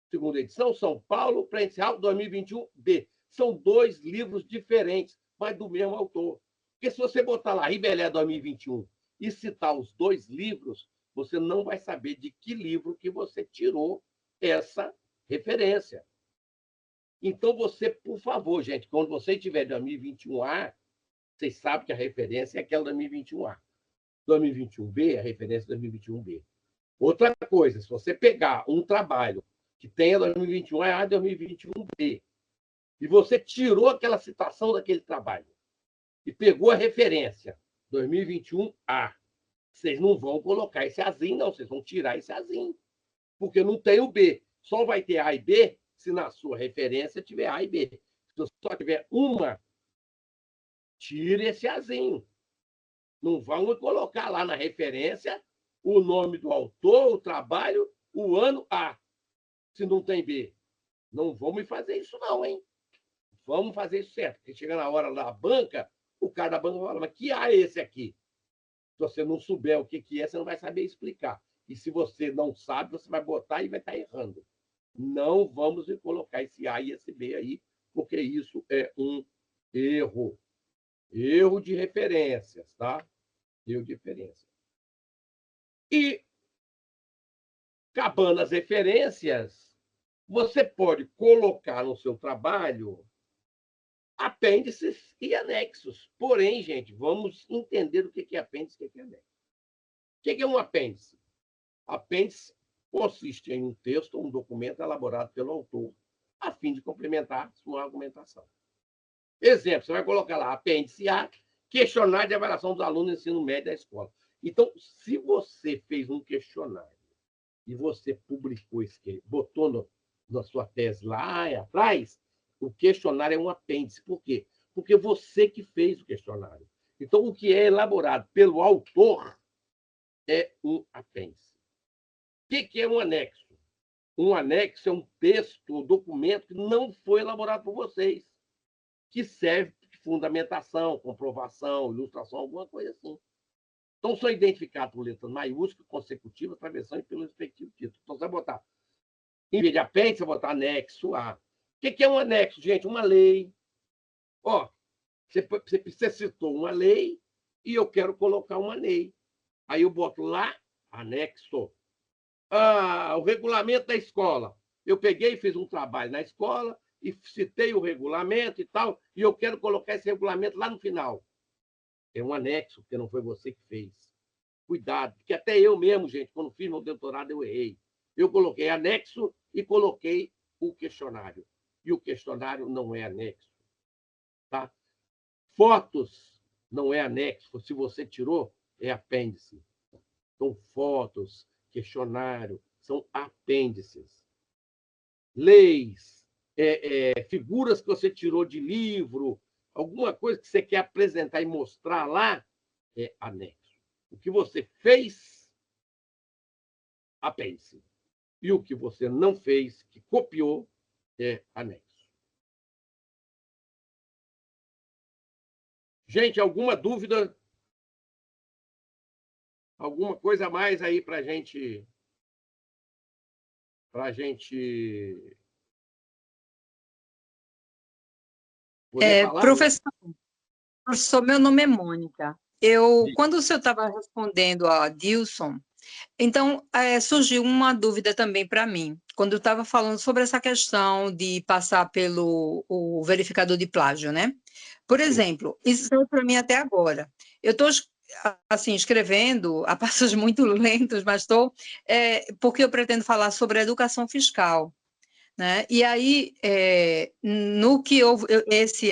segunda edição, São Paulo, Presencial 2021B. São 2 livros diferentes, mas do mesmo autor. Porque se você botar lá Ribelé 2021 e citar os 2 livros, você não vai saber de que livro que você tirou essa referência. Então, você, por favor, gente, quando você tiver 2021A, vocês sabem que a referência é aquela 2021A. 2021B, a referência é 2021B. Outra coisa, se você pegar um trabalho que tenha 2021A e 2021B, e você tirou aquela citação daquele trabalho e pegou a referência 2021A, vocês não vão colocar esse azinho, não, vocês vão tirar esse azinho, porque não tem o B. Só vai ter A e B se na sua referência tiver A e B. Se só tiver uma, tire esse azinho. Não vão colocar lá na referência o nome do autor, o trabalho, o ano A, se não tem B. Não vamos fazer isso não, hein? Vamos fazer isso certo. Porque chega na hora da banca, o cara da banca fala, mas que A é esse aqui? Se você não souber o que é, você não vai saber explicar. E se você não sabe, você vai botar e vai estar errando. Não vamos colocar esse A e esse B aí, porque isso é um erro. Erro de referências, tá? Erro de referência. E, acabando as referências, você pode colocar no seu trabalho apêndices e anexos. Porém, gente, vamos entender o que é apêndice e o que é anexo. O que é um apêndice? Apêndice consiste em um texto ou um documento elaborado pelo autor, a fim de complementar sua argumentação. Exemplo, você vai colocar lá, apêndice A, questionário de avaliação dos alunos do ensino médio da escola. Então, se você fez um questionário e você publicou isso, botou na sua tese lá atrás, o questionário é um apêndice. Por quê? Porque você que fez o questionário. Então, o que é elaborado pelo autor é um apêndice. O que é um anexo? Um anexo é um texto, um documento que não foi elaborado por vocês, que serve de fundamentação, comprovação, ilustração, alguma coisa assim. Então, são identificados por letras maiúsculas, consecutivas, travessão e pelo respectivo título. Então, você vai botar, em vez de apêndice, você vai botar anexo A. O que é um anexo, gente? Uma lei. Ó, você citou uma lei e eu quero colocar uma lei. Aí eu boto lá, anexo. O regulamento da escola. Eu peguei e fiz um trabalho na escola e citei o regulamento e tal, e eu quero colocar esse regulamento lá no final. É um anexo, porque não foi você que fez. Cuidado, porque até eu mesmo, gente, quando fiz meu doutorado, eu errei. Eu coloquei anexo e coloquei o questionário. E o questionário não é anexo. Tá? Fotos não é anexo. Se você tirou, é apêndice. Então, fotos, questionário, são apêndices. Leis, figuras que você tirou de livro, alguma coisa que você quer apresentar e mostrar lá, é anexo. O que você fez, apêndice. E o que você não fez, que copiou, é anexo. Gente, alguma dúvida? Alguma coisa a mais aí para a gente poder falar? Professor, meu nome é Mônica. Quando o senhor estava respondendo a Dilson, então surgiu uma dúvida também para mim, quando eu estava falando sobre essa questão de passar pelo o verificador de plágio, né? Por exemplo, isso saiu para mim até agora. Eu estou assim, escrevendo a passos muito lentos, mas estou, porque eu pretendo falar sobre a educação fiscal, né? E aí, no que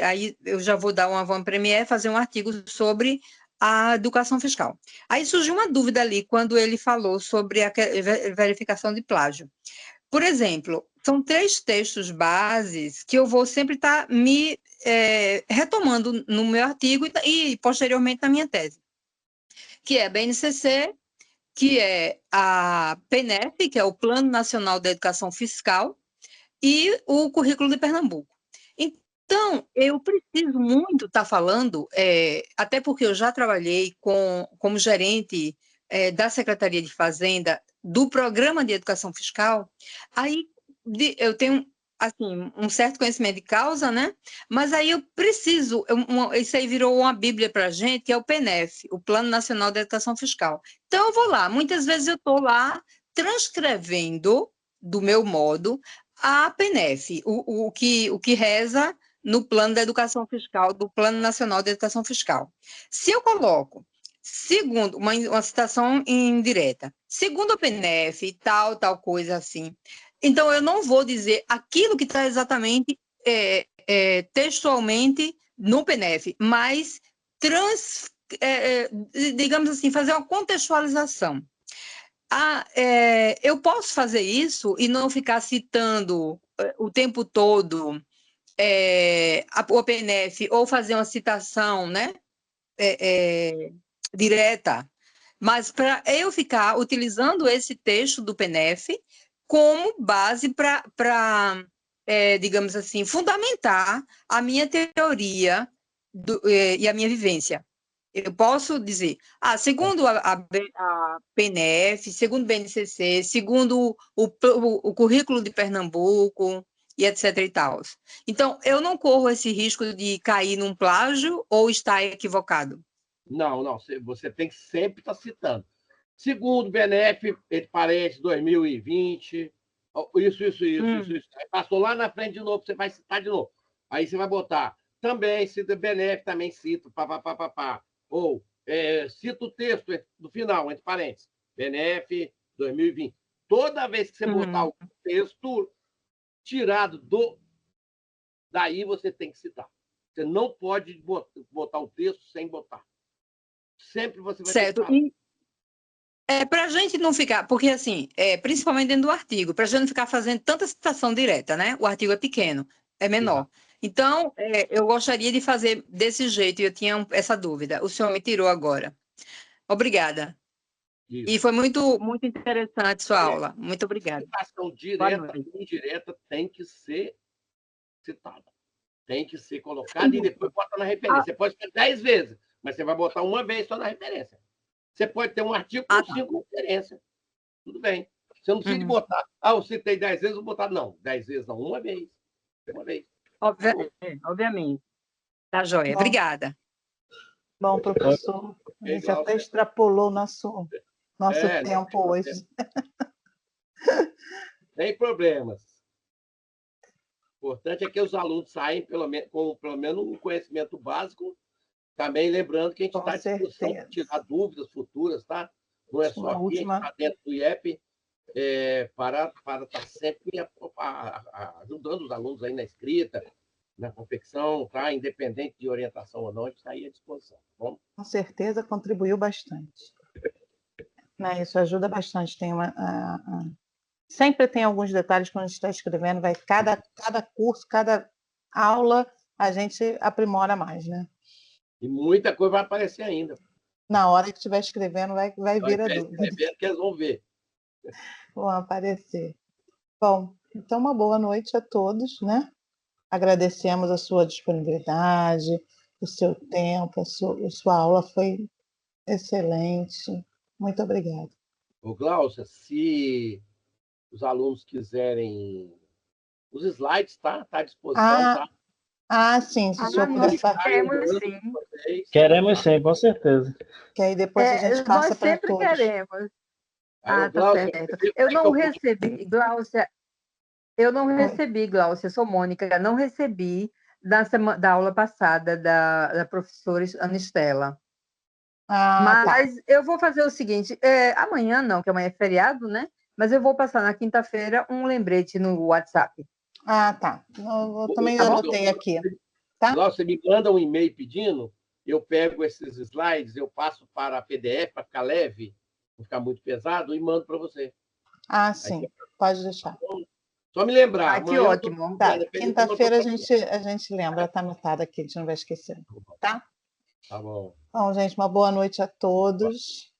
aí eu já vou dar uma avant-première, fazer um artigo sobre a educação fiscal. Aí surgiu uma dúvida ali, quando ele falou sobre a verificação de plágio. Por exemplo, são 3 textos bases que eu vou sempre estar me retomando no meu artigo e posteriormente na minha tese, que é a BNCC, que é a PNEF, que é o Plano Nacional de Educação Fiscal, e o currículo de Pernambuco. Então, eu preciso muito estar falando, até porque eu já trabalhei como gerente da Secretaria de Fazenda do Programa de Educação Fiscal, aí eu tenho assim, um certo conhecimento de causa, né? Mas aí eu preciso, isso aí virou uma bíblia para a gente, que é o PNEF, o Plano Nacional de Educação Fiscal. Então, eu vou lá, muitas vezes eu estou lá transcrevendo, do meu modo, a PNEF, o que reza no Plano da Educação Fiscal, do Plano Nacional de Educação Fiscal. Se eu coloco, segundo, uma citação indireta, segundo a PNEF, tal coisa assim, então, eu não vou dizer aquilo que está exatamente textualmente no PNEF, mas, digamos assim, fazer uma contextualização. Eu posso fazer isso e não ficar citando o tempo todo o PNEF ou fazer uma citação, né, direta, mas para eu ficar utilizando esse texto do PNEF como base para digamos assim, fundamentar a minha teoria e a minha vivência. Eu posso dizer, segundo a PNF, segundo o BNCC, segundo o currículo de Pernambuco, e etc. e tal. Então, eu não corro esse risco de cair num plágio ou estar equivocado. Não, você tem que sempre estar citando. Segundo o BNF, entre parênteses, 2020, isso. Aí passou lá na frente de novo, você vai citar de novo. Aí você vai botar, também, cita o BNF, também cita, papapá. Ou cita o texto do final, entre parênteses, BNF 2020. Toda vez que você botar o texto tirado daí, você tem que citar. Você não pode botar o texto sem botar. Sempre você vai certo. ter que para a gente não ficar, porque assim, principalmente dentro do artigo, para a gente não ficar fazendo tanta citação direta, né? O artigo é pequeno, é menor. Exato. Então, eu gostaria de fazer desse jeito, e eu tinha essa dúvida. O senhor me tirou agora. Obrigada. Isso. E foi muito, muito interessante sua aula. Muito obrigada. Citação direta e indireta tem que ser citada. Tem que ser colocada e depois bota na referência. Você pode ter 10 vezes, mas você vai botar uma vez só na referência. Você pode ter um artigo com 5 referências. Tudo bem. Você não precisa de botar. Eu citei 10 vezes, vou botar. Não, 10 vezes não, uma vez. Uma vez. Obviamente. Tá joia. Bom. Obrigada. Bom, professor, a gente até extrapolou nosso tempo hoje. Sem problemas. O importante é que os alunos saem com pelo menos um conhecimento básico, também lembrando que a gente está à disposição para tirar dúvidas futuras, tá? Não é só aqui, a gente está dentro do IEP para estar sempre ajudando os alunos aí na escrita, na confecção, tá? Independente de orientação ou não, a gente está aí à disposição. Tá bom? Com certeza contribuiu bastante. Isso ajuda bastante. Sempre tem alguns detalhes quando a gente está escrevendo, cada curso, cada aula, a gente aprimora mais, né? E muita coisa vai aparecer ainda. Na hora que estiver escrevendo, vai vir a dúvida. Vai ver que eles vão ver. Vão aparecer. Bom, então uma boa noite a todos, né? Agradecemos a sua disponibilidade, o seu tempo, a sua aula foi excelente. Muito obrigada. Ô, Glaucia, se os alunos quiserem os slides, tá? Está à disposição, tá? Sim, se o senhor puder fazer. Queremos sim. Queremos sim, com certeza. Que aí depois a gente passa para todos. Nós sempre queremos. Tá certo. Eu não recebi, Glaucia. Glaucia, sou Mônica, não recebi da aula passada da professora Ana Estela. Mas eu vou fazer o seguinte, amanhã não, que amanhã é feriado, né? Mas eu vou passar na quinta-feira um lembrete no WhatsApp. Tá. Eu também anotei aqui. Tá? Você me manda um e-mail pedindo, eu pego esses slides, eu passo para a PDF, para ficar leve, não ficar muito pesado, e mando para você. Sim. Pode deixar. Só me lembrar. Que ótimo. Tá. Quinta-feira a gente lembra, está anotado aqui, a gente não vai esquecer. Tá? Tá bom. Bom, gente, uma boa noite a todos.